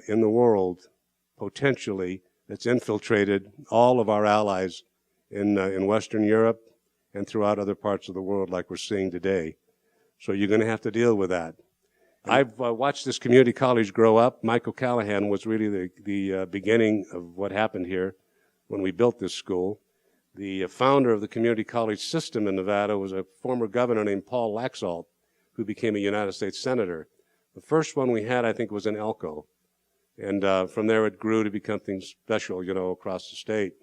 in the world, potentially, that's infiltrated all of our allies in Western Europe and throughout other parts of the world like we're seeing today. So you're going to have to deal with that. I've watched this community college grow up. Mike O'Callaghan was really the beginning of what happened here when we built this school. The founder of the community college system in Nevada was a former governor named Paul Laxalt, who became a United States Senator. The first one we had, I think, was in Elko. And from there it grew to become something special, you know, across the state.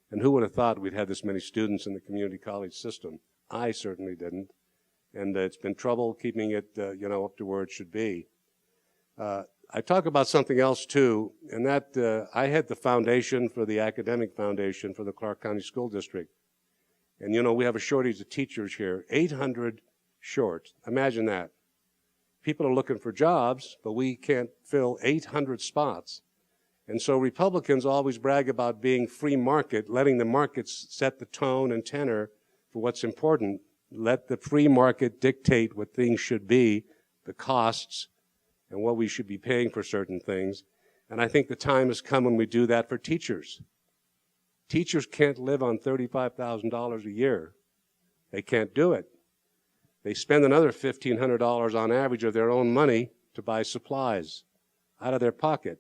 And who would have thought we'd had this many students in the community college system? I certainly didn't. And it's been trouble keeping it, you know, up to where it should be. I talk about something else, too, and that I had the foundation for the academic foundation for the Clark County School District. And, you know, we have a shortage of teachers here, 800 short. Imagine that. People are looking for jobs, but we can't fill 800 spots. And so Republicans always brag about being free market, letting the markets set the tone and tenor for what's important. Let the free market dictate what things should be, the costs, and what we should be paying for certain things. And I think the time has come when we do that for teachers. Teachers can't live on $35,000 a year. They can't do it. They spend another $1,500 on average of their own money to buy supplies out of their pocket.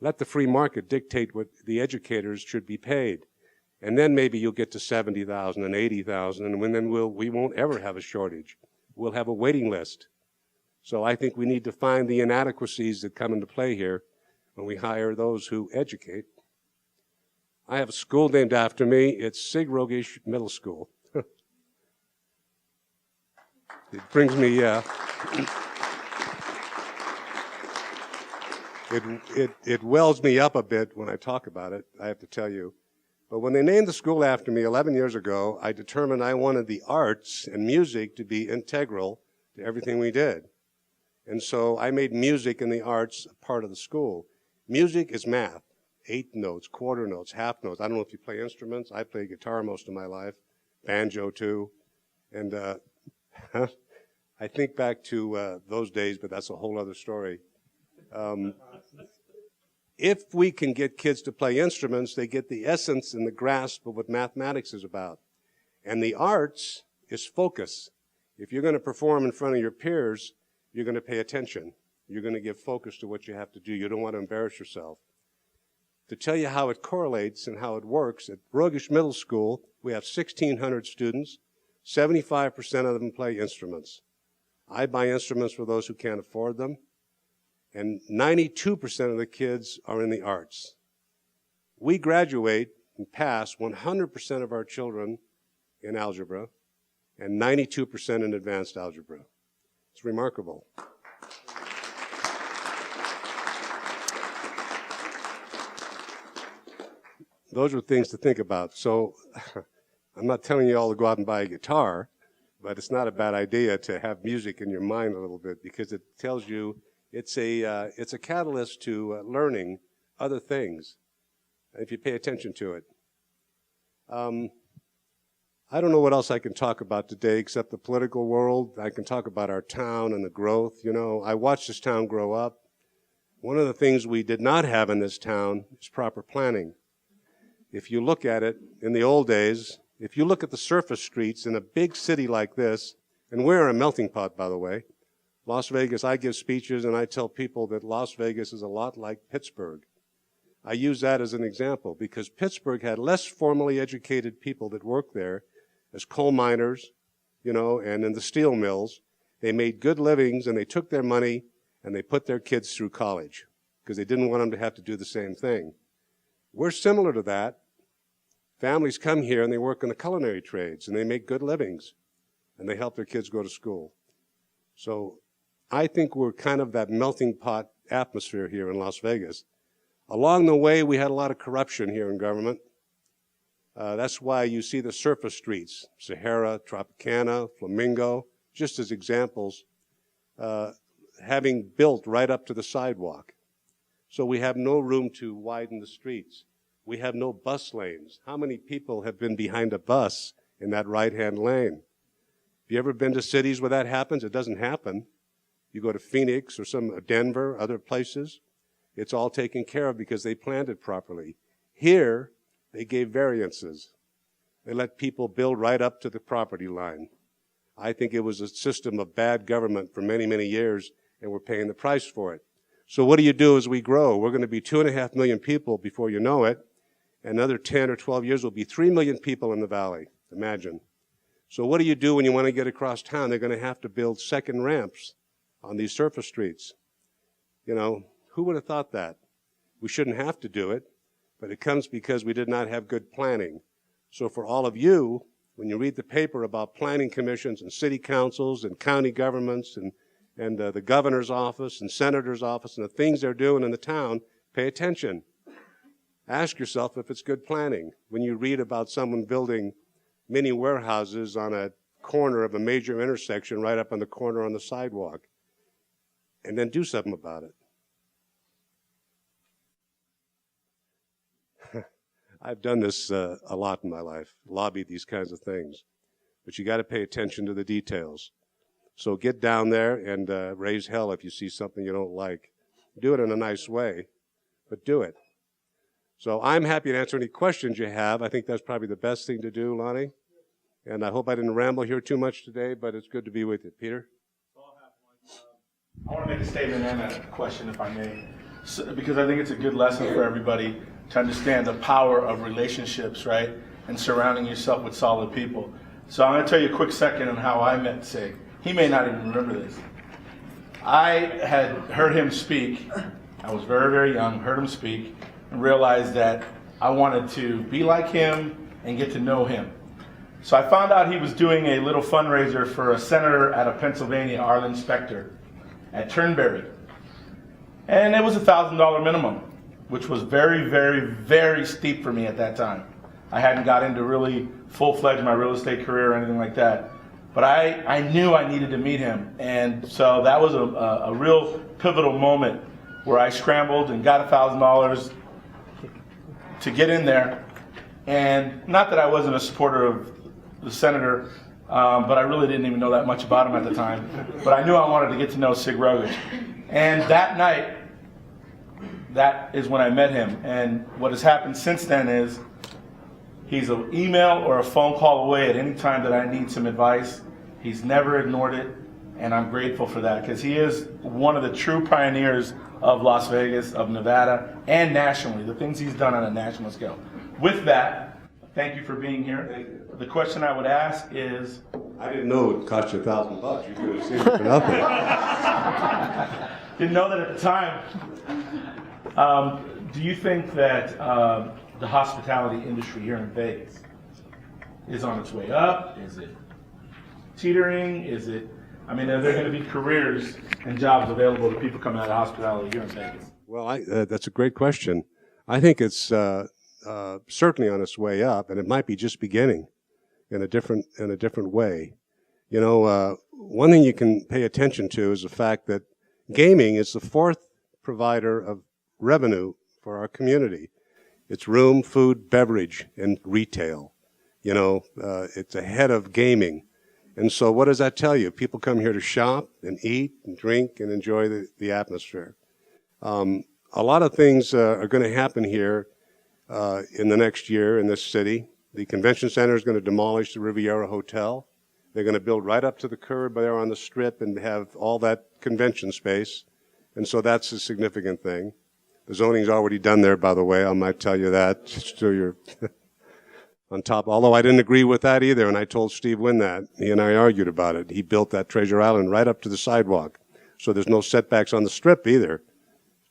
Let the free market dictate what the educators should be paid. And then maybe you'll get to 70,000 and 80,000, and then we won't ever have a shortage. We'll have a waiting list. So I think we need to find the inadequacies that come into play here when we hire those who educate. I have a school named after me. It's Sig Rogish Middle School. It brings me, it wells me up a bit when I talk about it, I have to tell you. But when they named the school after me 11 years ago, I determined I wanted the arts and music to be integral to everything we did. And so I made music and the arts a part of the school. Music is math, 8 notes, quarter notes, half notes. I don't know if you play instruments. I played guitar most of my life, banjo too. And I think back to those days, but that's a whole other story. If we can get kids to play instruments, they get the essence and the grasp of what mathematics is about. And the arts is focus. If you're going to perform in front of your peers, you're going to pay attention. You're going to give focus to what you have to do. You don't want to embarrass yourself. To tell you how it correlates and how it works, at Rogish Middle School, we have 1,600 students. 75% of them play instruments. I buy instruments for those who can't afford them. And 92% of the kids are in the arts. We graduate and pass 100% of our children in algebra and 92% in advanced algebra. It's remarkable. Those are things to think about. So I'm not telling you all to go out and buy a guitar, but it's not a bad idea to have music in your mind a little bit because it tells you it's a catalyst to learning other things if you pay attention to it. I don't know what else I can talk about today except the political world. I can talk about our town and the growth. You know, I watched this town grow up. One of the things we did not have in this town is proper planning. If you look at it in the old days, if you look at the surface streets in a big city like this, and we're a melting pot, by the way, Las Vegas, I give speeches and I tell people that Las Vegas is a lot like Pittsburgh. I use that as an example because Pittsburgh had less formally educated people that worked there as coal miners, you know, and in the steel mills. They made good livings and they took their money and they put their kids through college because they didn't want them to have to do the same thing. We're similar to that. Families come here and they work in the culinary trades and they make good livings and they help their kids go to school. So I think we're kind of that melting pot atmosphere here in Las Vegas. Along the way, we had a lot of corruption here in government. That's why you see the surface streets, Sahara, Tropicana, Flamingo, just as examples, having built right up to the sidewalk. So we have no room to widen the streets. We have no bus lanes. How many people have been behind a bus in that right-hand lane? Have you ever been to cities where that happens? It doesn't happen. You go to Phoenix or Denver, other places, it's all taken care of because they planned it properly. Here, they gave variances. They let people build right up to the property line. I think it was a system of bad government for many, many years, and we're paying the price for it. So what do you do as we grow? We're going to be 2.5 million people before you know it. Another 10 or 12 years will be 3 million people in the valley. Imagine. So what do you do when you want to get across town? They're going to have to build second ramps on these surface streets. You know, who would have thought that? We shouldn't have to do it, but it comes because we did not have good planning. So for all of you, when you read the paper about planning commissions and city councils and county governments and the governor's office and senator's office and the things they're doing in the town, pay attention. Ask yourself if it's good planning. When you read about someone building mini warehouses on a corner of a major intersection right up on the corner on the sidewalk, and then do something about it. I've done this a lot in my life, lobbied these kinds of things, but you got to pay attention to the details. So get down there and raise hell if you see something you don't like. Do it in a nice way, but do it. So I'm happy to answer any questions you have. I think that's probably the best thing to do, Lonnie. And I hope I didn't ramble here too much today, but it's good to be with you. Peter? I want to make a statement and a question, if I may, because I think it's a good lesson for everybody to understand the power of relationships, right? And surrounding yourself with solid people. So I'm going to tell you a quick second on how I met Sig. He may not even remember this. I had heard him speak. I was very, very young, heard him speak, and realized that I wanted to be like him and get to know him. So I found out he was doing a little fundraiser for a senator out of Pennsylvania, Arlen Specter, at Turnberry. And it was $1,000 minimum, which was very, very, very steep for me at that time. I hadn't got into really full-fledged my real estate career or anything like that. But I knew I needed to meet him. And so that was a real pivotal moment where I scrambled and got $1,000 to get in there. And not that I wasn't a supporter of the senator, but I really didn't even know that much about him at the time. But I knew I wanted to get to know Sig Rogich. And that night, that is when I met him. And what has happened since then is he's an email or a phone call away at any time that I need some advice. He's never ignored it, and I'm grateful for that because he is one of the true pioneers of Las Vegas, of Nevada, and nationally, the things he's done on a national scale. With that, thank you for being here. Thank you. The question I would ask is... I didn't know it cost you $1,000. You could have seen it for nothing. Didn't know that at the time. Do you think that the hospitality industry here in Vegas is on its way up? Is it teetering? Is it, I mean, are there going to be careers and jobs available to people coming out of hospitality here in Vegas? Well, that's a great question. I think it's certainly on its way up, and it might be just beginning in a different way. You know, one thing you can pay attention to is the fact that gaming is the fourth provider of revenue for our community. It's room, food, beverage, and retail. You know, it's ahead of gaming. And so what does that tell you? People come here to shop and eat and drink and enjoy the atmosphere. A lot of things are going to happen here in the next year in this city. The convention center is going to demolish the Riviera Hotel. They're going to build right up to the curb there on the Strip and have all that convention space. And so that's a significant thing. The zoning's already done there, by the way. I might tell you that, just so you're on top. Although I didn't agree with that either, and I told Steve Wynn that. He and I argued about it. He built that Treasure Island right up to the sidewalk. So there's no setbacks on the Strip either.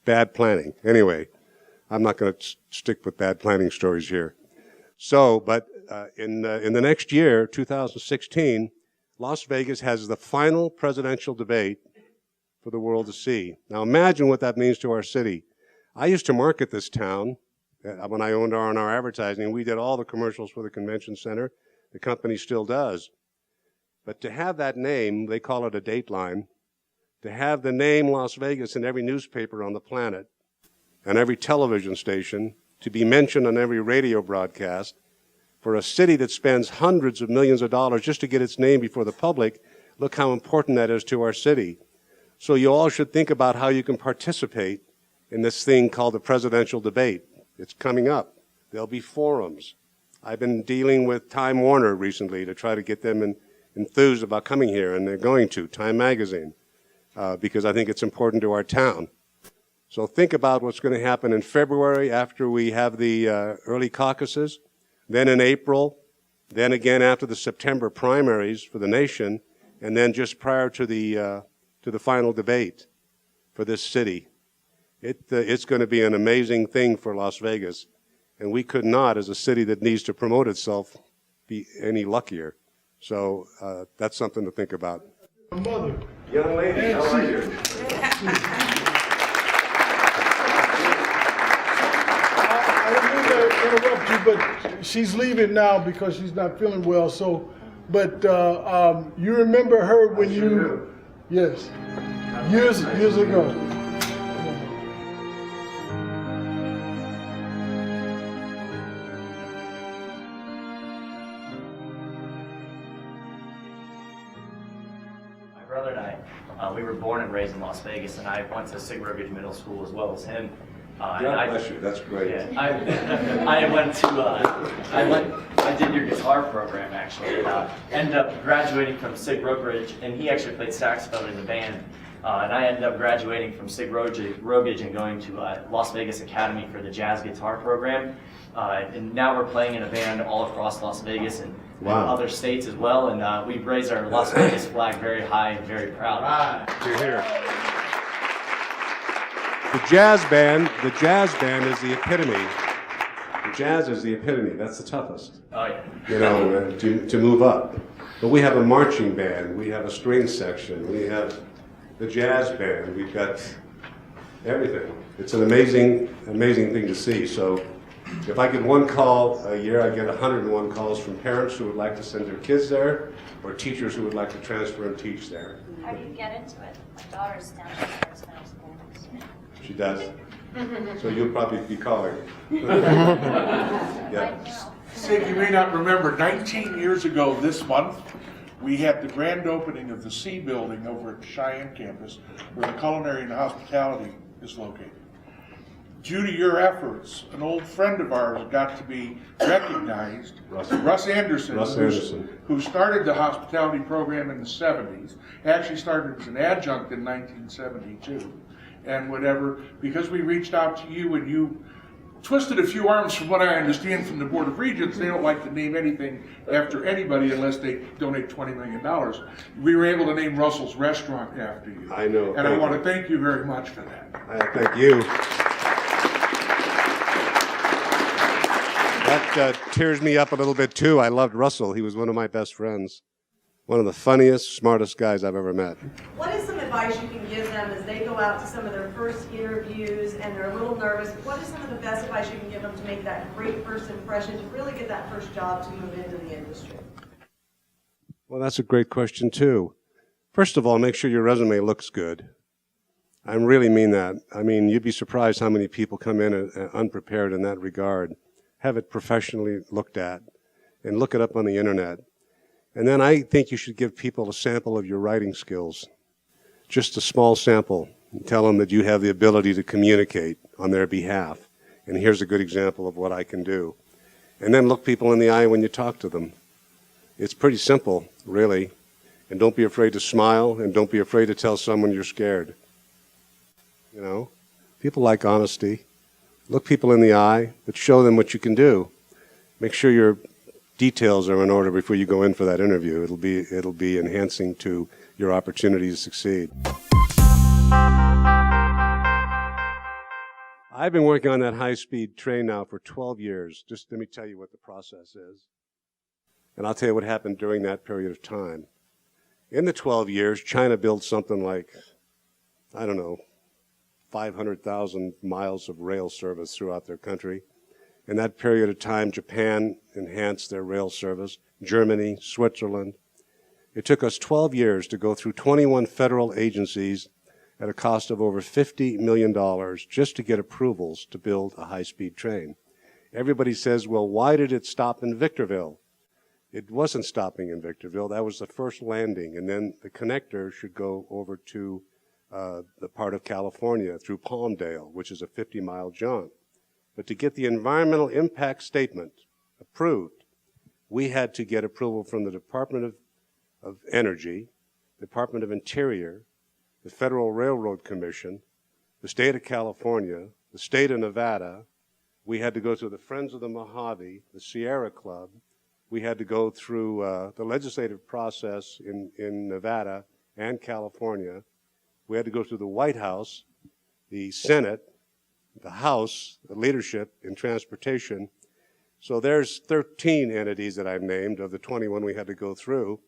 Bad planning. Anyway, I'm not going to stick with bad planning stories here. So, but in the next year, 2016, Las Vegas has the final presidential debate for the world to see. Now imagine what that means to our city. I used to market this town when I owned R&R Advertising. We did all the commercials for the convention center. The company still does. But to have that name, they call it a dateline, to have the name Las Vegas in every newspaper on the planet and every television station, to be mentioned on every radio broadcast, for a city that spends hundreds of millions of dollars just to get its name before the public, look how important that is to our city. So you all should think about how you can participate in this thing called the presidential debate. It's coming up. There'll be forums. I've been dealing with Time Warner recently to try to get them enthused about coming here, and they're going to, Time Magazine, because I think it's important to our town. So think about what's going to happen in February after we have the early caucuses, then in April, then again after the September primaries for the nation, and then just prior to the final debate for this city. It's going to be an amazing thing for Las Vegas, and we could not, as a city that needs to promote itself, be any luckier. So that's something to think about. Mother. Young lady, how are you? I didn't mean to interrupt you, but she's leaving now because she's not feeling well. So, but you remember her when you? Yes, years ago. My brother and I, we were born and raised in Las Vegas, and I went to Sig Rogage Middle School as well as him. God bless you. That's great. Yeah, I did your guitar program actually, and ended up graduating from Sig Rogage, and he actually played saxophone in the band. And I ended up graduating from Sig Rogage and going to Las Vegas Academy for the jazz guitar program. And now we're playing in a band all across Las Vegas and other states as well. And we've raised our Las Vegas flag very high and very proud. You're here. The jazz band is the epitome. The jazz is the epitome. That's the toughest. Oh yeah. You know, to move up. But we have a marching band. We have a string section. We have the jazz band. We've got everything. It's an amazing thing to see. So if I get one call a year, I get 101 calls from parents who would like to send their kids there, or teachers who would like to transfer and teach there. How do you get into it? My daughter's downstairs now. She does. So you'll probably be calling. Yeah. Sig, you may not remember, 19 years ago this month, we had the grand opening of the C building over at the Cheyenne campus, where the culinary and hospitality is located. Due to your efforts, an old friend of ours got to be recognized, Russ Anderson, who started the hospitality program in the 70s, actually started as an adjunct in 1972, and whatever, because we reached out to you and you twisted a few arms. From what I understand from the Board of Regents, they don't like to name anything after anybody unless they donate $20 million. We were able to name Russell's Restaurant after you. I know. And I want to thank you very much for that. Thank you. That tears me up a little bit too. I loved Russell. He was one of my best friends. One of the funniest, smartest guys I've ever met. What is some advice you can give them as they go out to some of their first interviews and they're a little nervous? What is some of the best advice you can give them to make that great first impression, to really get that first job to move into the industry? Well, that's a great question too. First of all, make sure your resume looks good. I really mean that. I mean, you'd be surprised how many people come in unprepared in that regard. Have it professionally looked at and look it up on the internet. And then I think you should give people a sample of your writing skills, just a small sample, and tell them that you have the ability to communicate on their behalf. And here's a good example of what I can do. And then look people in the eye when you talk to them. It's pretty simple, really. And don't be afraid to smile, and don't be afraid to tell someone you're scared. You know, people like honesty. Look people in the eye, but show them what you can do. Make sure your details are in order before you go in for that interview. It'll be enhancing to your opportunity to succeed. I've been working on that high-speed train now for 12 years. Just let me tell you what the process is. And I'll tell you what happened during that period of time. In the 12 years, China built something like, I don't know, 500,000 miles of rail service throughout their country. In that period of time, Japan enhanced their rail service, Germany, Switzerland. It took us 12 years to go through 21 federal agencies at a cost of over $50 million just to get approvals to build a high-speed train. Everybody says, well, why did it stop in Victorville? It wasn't stopping in Victorville. That was the first landing, and then the connector should go over to the part of California through Palmdale, which is a 50-mile jaunt. But to get the environmental impact statement approved, we had to get approval from the Department of Energy, Department of Interior, the Federal Railroad Commission, the state of California, the state of Nevada. We had to go through the Friends of the Mojave, the Sierra Club. We had to go through the legislative process in Nevada and California. We had to go through the White House, the Senate, the House, the leadership in transportation. So there's 13 entities that I've named of the 21 we had to go through.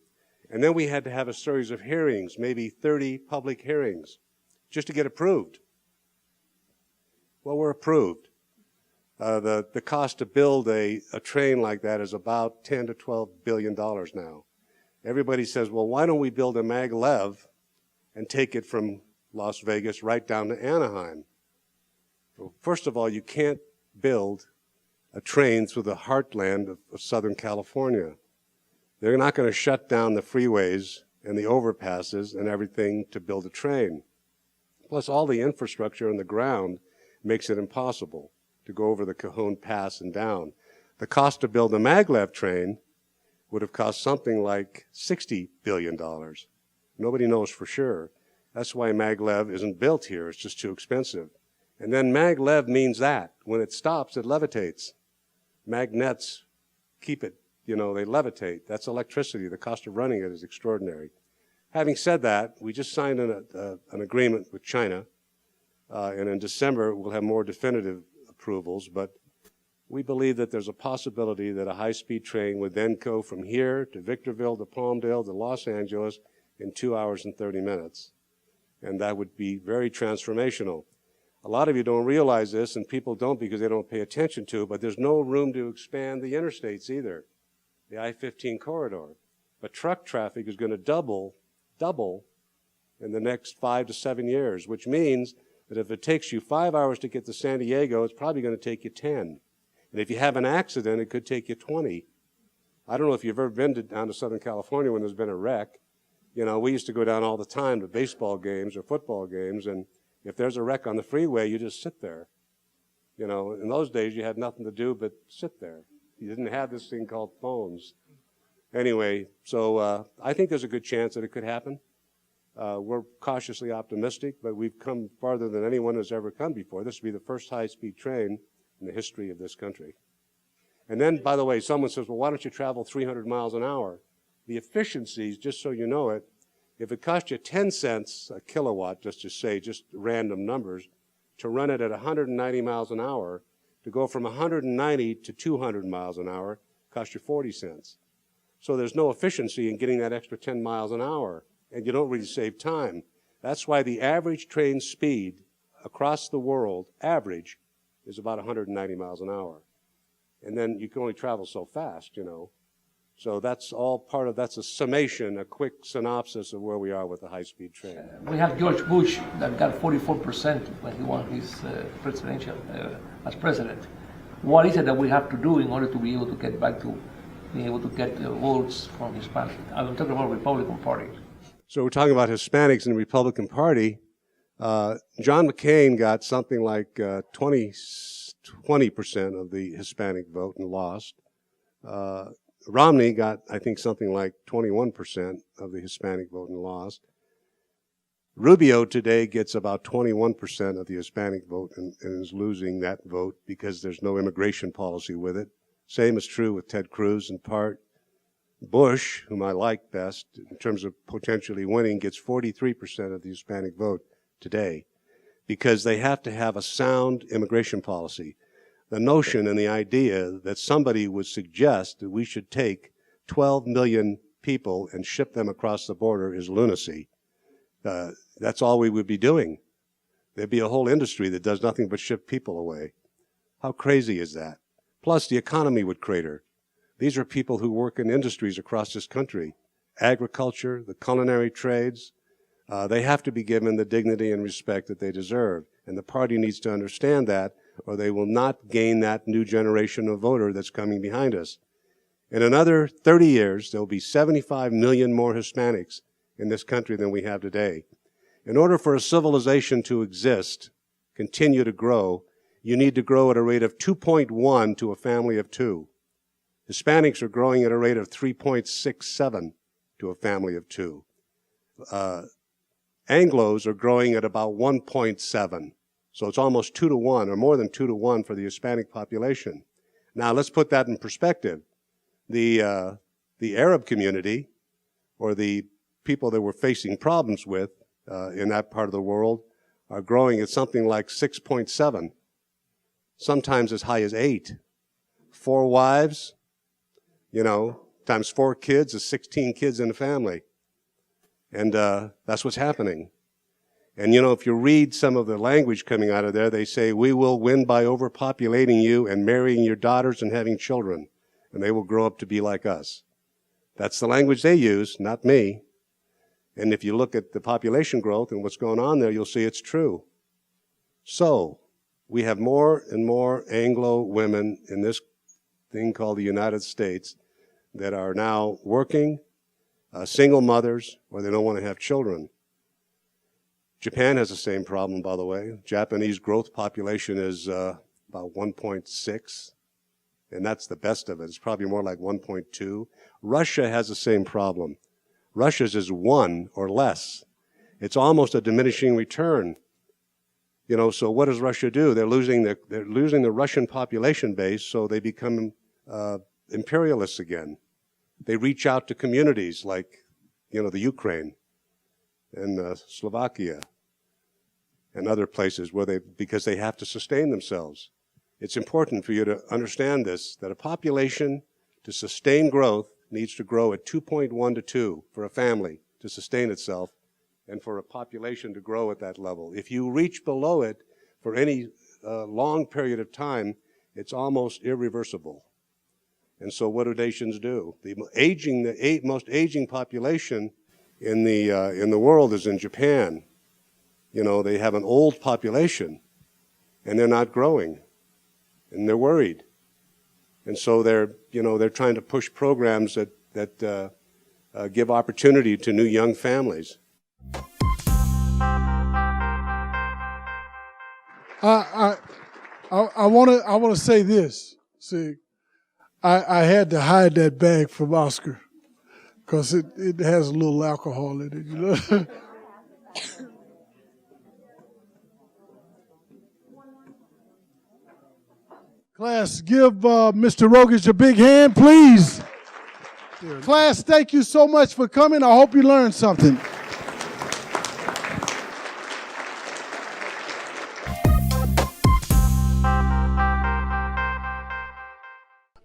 And then we had to have a series of hearings, maybe 30 public hearings, just to get approved. Well, we're approved. The cost to build a train like that is about $10 to $12 billion now. Everybody says, well, why don't we build a maglev and take it from Las Vegas right down to Anaheim? Well, first of all, you can't build a train through the heartland of Southern California. They're not going to shut down the freeways and the overpasses and everything to build a train. Plus, all the infrastructure on the ground makes it impossible to go over the Cajon Pass and down. The cost to build a maglev train would have cost something like $60 billion. Nobody knows for sure. That's why maglev isn't built here. It's just too expensive. And then maglev means that. When it stops, it levitates. Magnets keep it, they levitate. That's electricity. The cost of running it is extraordinary. Having said that, we just signed an agreement with China, and in December we'll have more definitive approvals, but we believe that there's a possibility that a high-speed train would then go from here to Victorville to Palmdale to Los Angeles in 2 hours and 30 minutes. And that would be very transformational. A lot of you don't realize this, and people don't because they don't pay attention to it, but there's no room to expand the interstates either, the I-15 corridor. But truck traffic is going to double in the next 5 to 7 years, which means that if it takes you 5 hours to get to San Diego, it's probably going to take you 10. And if you have an accident, it could take you 20. I don't know if you've ever been down to Southern California when there's been a wreck. We used to go down all the time to baseball games or football games, and if there's a wreck on the freeway, you just sit there. In those days, you had nothing to do but sit there. You didn't have this thing called phones. Anyway, so I think there's a good chance that it could happen. We're cautiously optimistic, but we've come farther than anyone has ever come before. This will be the first high-speed train in the history of this country. And then, by the way, someone says, well, why don't you travel 300 miles an hour? The efficiencies, just so you know it, if it cost you 10 cents a kilowatt, just to say, just random numbers, to run it at 190 miles an hour, to go from 190 to 200 miles an hour, cost you 40 cents. So there's no efficiency in getting that extra 10 miles an hour, and you don't really save time. That's why the average train speed across the world, average, is about 190 miles an hour. And then you can only travel so fast, So that's all that's a summation, a quick synopsis of where we are with the high-speed train. We have George Bush that got 44% when he won his presidential as president. What is it that we have to do in order to be able to get back to being able to get votes from Hispanic? I'm talking about Republican Party. So we're talking about Hispanics in the Republican Party. John McCain got something like 20% of the Hispanic vote and lost. Romney got, I think, something like 21% of the Hispanic vote and lost. Rubio today gets about 21% of the Hispanic vote and is losing that vote because there's no immigration policy with it. Same is true with Ted Cruz in part. Bush, whom I like best in terms of potentially winning, gets 43% of the Hispanic vote today because they have to have a sound immigration policy. The notion and the idea that somebody would suggest that we should take 12 million people and ship them across the border is lunacy. That's all we would be doing. There'd be a whole industry that does nothing but ship people away. How crazy is that? Plus, the economy would crater. These are people who work in industries across this country. Agriculture, the culinary trades, they have to be given the dignity and respect that they deserve. And the party needs to understand that, or they will not gain that new generation of voter that's coming behind us. In another 30 years, there will be 75 million more Hispanics in this country than we have today. In order for a civilization to exist, continue to grow, you need to grow at a rate of 2.1 to a family of 2. Hispanics are growing at a rate of 3.67 to a family of 2. Anglos are growing at about 1.7. So it's almost 2 to 1, or more than 2 to 1 for the Hispanic population. Now let's put that in perspective. The Arab community, or the people that we're facing problems with in that part of the world, are growing at something like 6.7, sometimes as high as 8. 4 wives, times 4 kids is 16 kids in a family. And that's what's happening. And if you read some of the language coming out of there, they say, we will win by overpopulating you and marrying your daughters and having children, and they will grow up to be like us. That's the language they use, not me. And if you look at the population growth and what's going on there, you'll see it's true. So, we have more and more Anglo women in this thing called the United States that are now working, single mothers, or they don't want to have children. Japan has the same problem, by the way. Japanese growth population is about 1.6, and that's the best of it. It's probably more like 1.2. Russia has the same problem. Russia's is 1 or less. It's almost a diminishing return. So what does Russia do? They're losing the Russian population base, so they become imperialists again. They reach out to communities like, the Ukraine and Slovakia and other places because they have to sustain themselves. It's important for you to understand this, that a population to sustain growth needs to grow at 2.1 to 2 for a family to sustain itself, and for a population to grow at that level. If you reach below it for any long period of time, it's almost irreversible. And so what do nations do? The most aging population in the world is in Japan. They have an old population, and they're not growing, and they're worried. And so they're trying to push programs that give opportunity to new young families. I want to say this. See, I had to hide that bag from Oscar because it has a little alcohol in it, Class, give Mr. Rogich a big hand, please. Class, thank you so much for coming. I hope you learned something.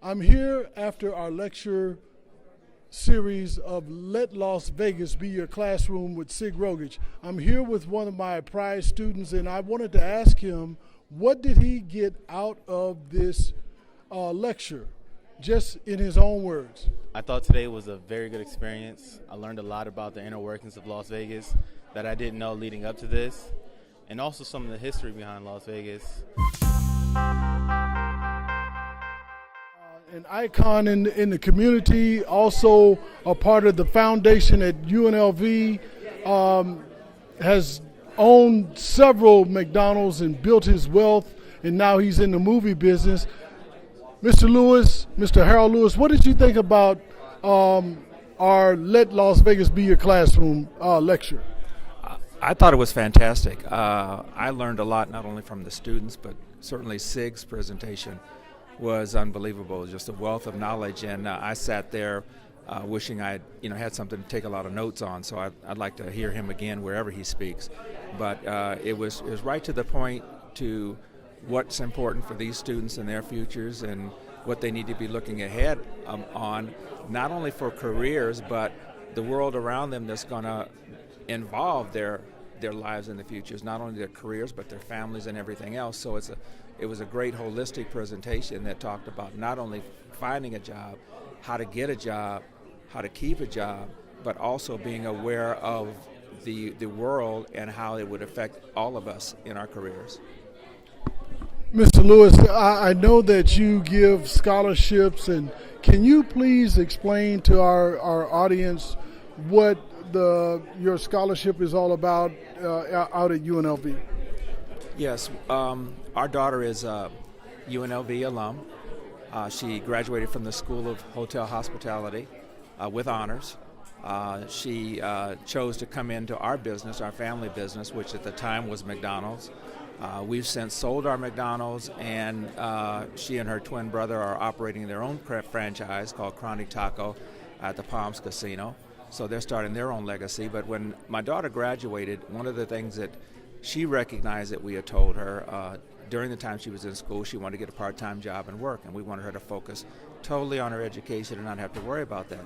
I'm here after our lecture series of Let Las Vegas Be Your Classroom with Sig Rogich. I'm here with one of my prize students, and I wanted to ask him, what did he get out of this lecture, just in his own words? I thought today was a very good experience. I learned a lot about the inner workings of Las Vegas that I didn't know leading up to this, and also some of the history behind Las Vegas. An icon in the community, also a part of the foundation at UNLV, has owned several McDonald's and built his wealth, and now he's in the movie business. Mr. Lewis, Mr. Harold Lewis, what did you think about our Let Las Vegas Be Your Classroom lecture? I thought it was fantastic. I learned a lot, not only from the students, but certainly Sig's presentation was unbelievable. Just a wealth of knowledge, and I sat there wishing I had something to take a lot of notes on. So I'd like to hear him again wherever he speaks. But it was right to the point to what's important for these students and their futures, and what they need to be looking ahead on, not only for careers, but the world around them that's going to involve their their lives in the future, not only their careers but their families and everything else. So it was a great holistic presentation that talked about not only finding a job, how to get a job, how to keep a job, but also being aware of the world and how it would affect all of us in our careers. Mr. Lewis, I know that you give scholarships, and can you please explain to our audience what your scholarship is all about out at UNLV? Yes, our daughter is a UNLV alum. She graduated from the School of Hotel Hospitality with honors. She chose to come into our business, our family business, which at the time was McDonald's. We've since sold our McDonald's, and she and her twin brother are operating their own franchise called Chronic Taco at the Palms Casino. So they're starting their own legacy. But when my daughter graduated, one of the things that she recognized that we had told her during the time she was in school, she wanted to get a part-time job and work, and we wanted her to focus totally on her education and not have to worry about that.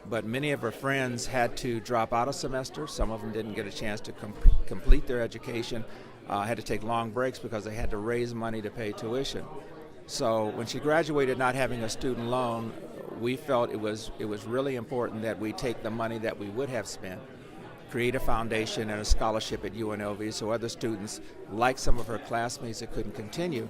But many of her friends had to drop out a semester. Some of them didn't get a chance to complete their education, had to take long breaks because they had to raise money to pay tuition. So when she graduated not having a student loan, we felt it was really important that we take the money that we would have spent, create a foundation and a scholarship at UNLV so other students, like some of her classmates that couldn't continue,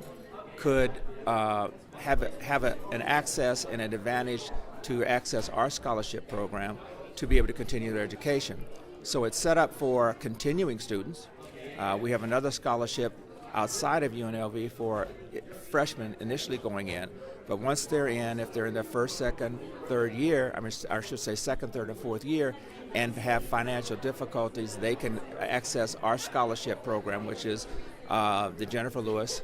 could have an access and an advantage to access our scholarship program to be able to continue their education. So it's set up for continuing students. We have another scholarship outside of UNLV for freshmen initially going in, but once they're in, if they're in their first, second, third year, I should say second, third, and fourth year, and have financial difficulties, they can access our scholarship program, which is the Jennifer Lewis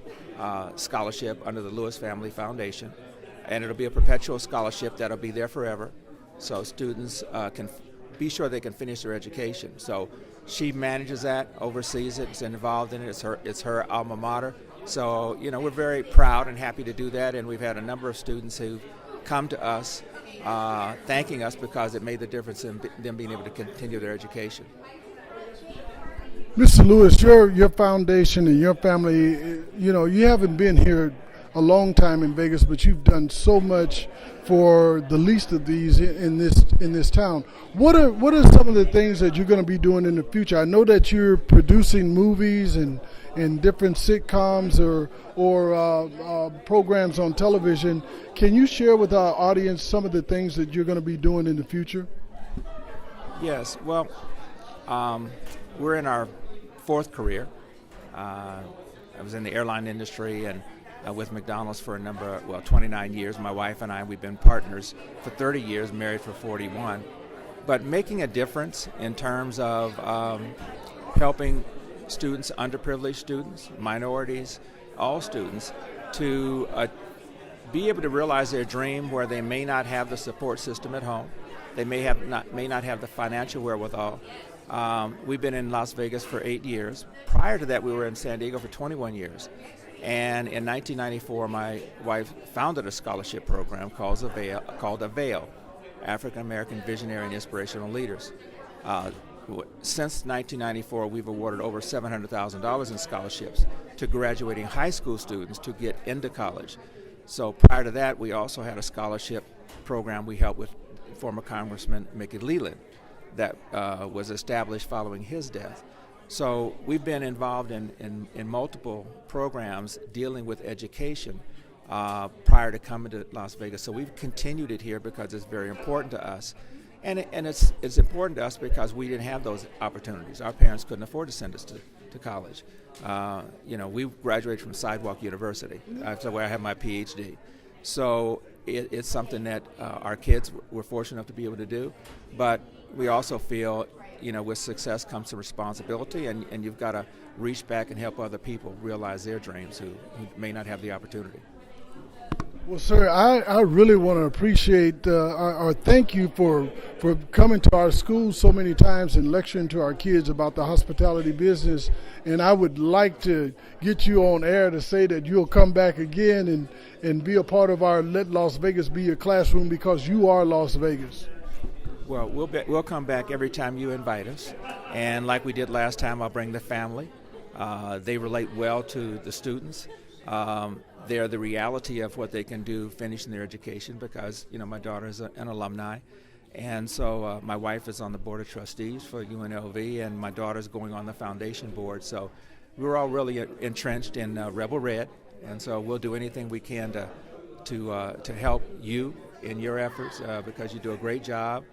Scholarship under the Lewis Family Foundation. And it'll be a perpetual scholarship that'll be there forever, so students can be sure they can finish their education. So she manages that, oversees it, is involved in it. It's her alma mater. So we're very proud and happy to do that, and we've had a number of students who've come to us thanking us because it made the difference in them being able to continue their education. Mr. Lewis, your foundation and your family, you haven't been here a long time in Vegas, but you've done so much for the least of these in this town. What are some of the things that you're going to be doing in the future? I know that you're producing movies and different sitcoms or programs on television. Can you share with our audience some of the things that you're going to be doing in the future? Yes. Well, we're in our fourth career. I was in the airline industry and with McDonald's for 29 years. My wife and I, we've been partners for 30 years, married for 41. But making a difference in terms of helping students, underprivileged students, minorities, all students, to be able to realize their dream where they may not have the support system at home. They may not have the financial wherewithal. We've been in Las Vegas for 8 years. Prior to that, we were in San Diego for 21 years. And in 1994, my wife founded a scholarship program called AVAIL, African American Visionary and Inspirational Leaders. Since 1994, we've awarded over $700,000 in scholarships to graduating high school students to get into college. So prior to that, we also had a scholarship program we helped with former Congressman Mickey Leland that was established following his death. So we've been involved in multiple programs dealing with education prior to coming to Las Vegas. So we've continued it here because it's very important to us. And it's important to us because we didn't have those opportunities. Our parents couldn't afford to send us to college. We graduated from Sidewalk University. That's where I have my PhD. So it's something that our kids were fortunate enough to be able to do. But we also feel with success comes some responsibility, and you've got to reach back and help other people realize their dreams who may not have the opportunity. Well, sir, I really want to appreciate or thank you for coming to our school so many times and lecturing to our kids about the hospitality business. And I would like to get you on air to say that you'll come back again and be a part of our Let Las Vegas Be Your Classroom, because you are Las Vegas. Well, we'll come back every time you invite us. And like we did last time, I'll bring the family. They relate well to the students. They're the reality of what they can do finishing their education because, my daughter is an alumni. And so my wife is on the board of trustees for UNLV, and my daughter's going on the foundation board. So we're all really entrenched in Rebel Red, and so we'll do anything we can to help you in your efforts because you do a great job.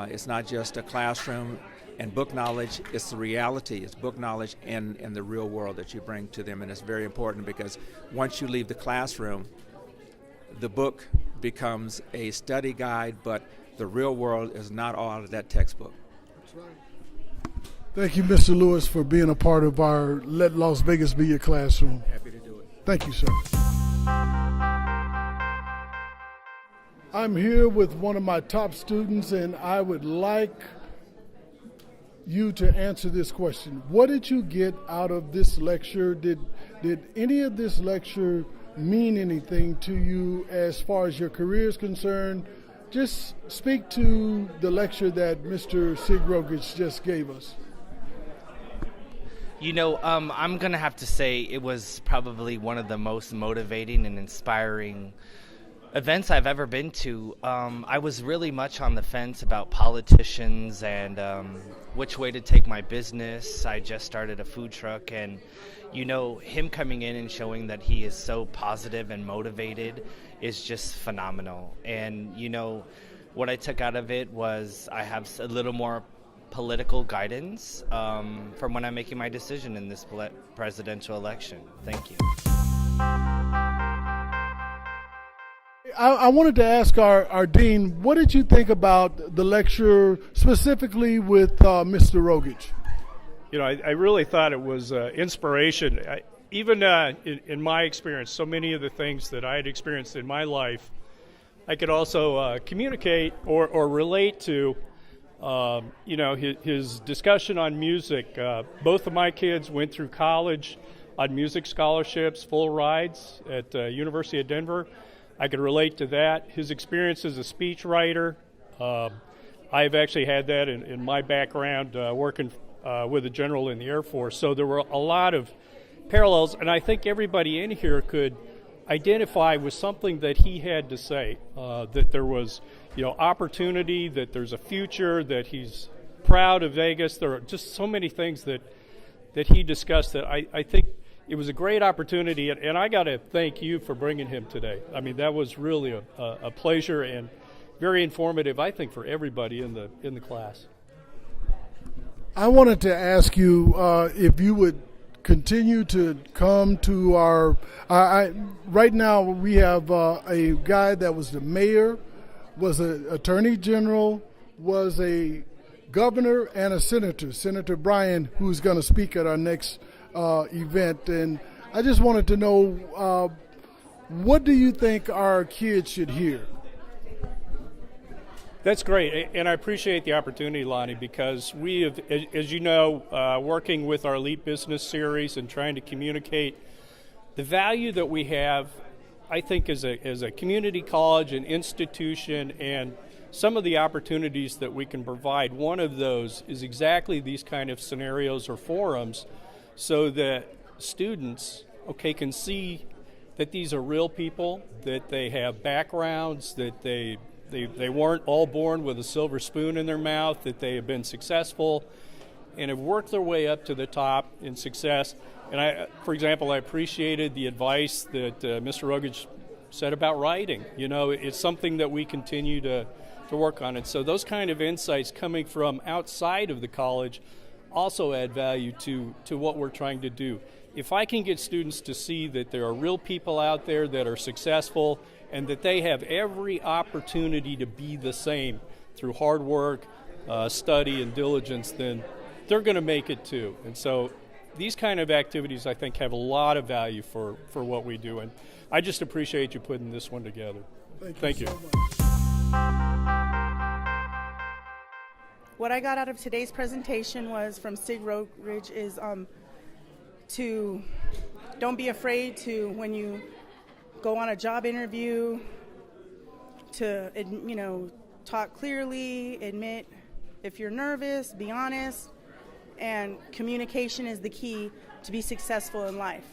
It's not just a classroom and book knowledge, it's the reality. It's book knowledge and the real world that you bring to them, and it's very important because once you leave the classroom, the book becomes a study guide, but the real world is not all out of that textbook. That's right. Thank you, Mr. Lewis, for being a part of our Let Las Vegas Be Your Classroom. Happy to do it. Thank you, sir. I'm here with one of my top students, and I would like you to answer this question. What did you get out of this lecture? Did any of this lecture mean anything to you as far as your career is concerned? Just speak to the lecture that Mr. Sig Rogich just gave us. I'm going to have to say it was probably one of the most motivating and inspiring events I've ever been to. I was really much on the fence about politicians and which way to take my business. I just started a food truck, and him coming in and showing that he is so positive and motivated is just phenomenal. And what I took out of it was I have a little more political guidance from when I'm making my decision in this presidential election. Thank you. I wanted to ask our dean, what did you think about the lecture specifically with Mr. Rogich? I really thought it was inspiration. Even in my experience, so many of the things that I had experienced in my life, I could also communicate or relate to, his discussion on music. Both of my kids went through college on music scholarships, full rides at University of Denver. I could relate to that. His experience as a speechwriter, I've actually had that in my background working with a general in the Air Force. So there were a lot of parallels, and I think everybody in here could identify with something that he had to say, that there was opportunity, that there's a future, that he's proud of Vegas. There are just so many things that he discussed that I think it was a great opportunity, and I got to thank you for bringing him today. I mean, that was really a pleasure and very informative, I think, for everybody in the class. I wanted to ask you if you would continue to come to our right now we have a guy that was the mayor, was an attorney general, was a governor, and a senator, Senator Bryan, who's going to speak at our next event. And I just wanted to know, what do you think our kids should hear? That's great, and I appreciate the opportunity, Lonnie, because we have, as you know, working with our Elite Business Series and trying to communicate the value that we have, I think, as a community college, an institution, and some of the opportunities that we can provide. One of those is exactly these kind of scenarios or forums so that students, can see that these are real people, that they have backgrounds, that they weren't all born with a silver spoon in their mouth, that they have been successful and have worked their way up to the top in success. And for example, I appreciated the advice that Mr. Rogich said about writing. It's something that we continue to work on. And so those kind of insights coming from outside of the college also add value to what we're trying to do. If I can get students to see that there are real people out there that are successful and that they have every opportunity to be the same through hard work, study, and diligence, then they're going to make it too. And so these kind of activities, I think, have a lot of value for what we do. And I just appreciate you putting this one together. Thank you. So much. What I got out of today's presentation was from Sig Rogich is to don't be afraid to, when you go on a job interview, to talk clearly, admit if you're nervous, be honest, and communication is the key to be successful in life.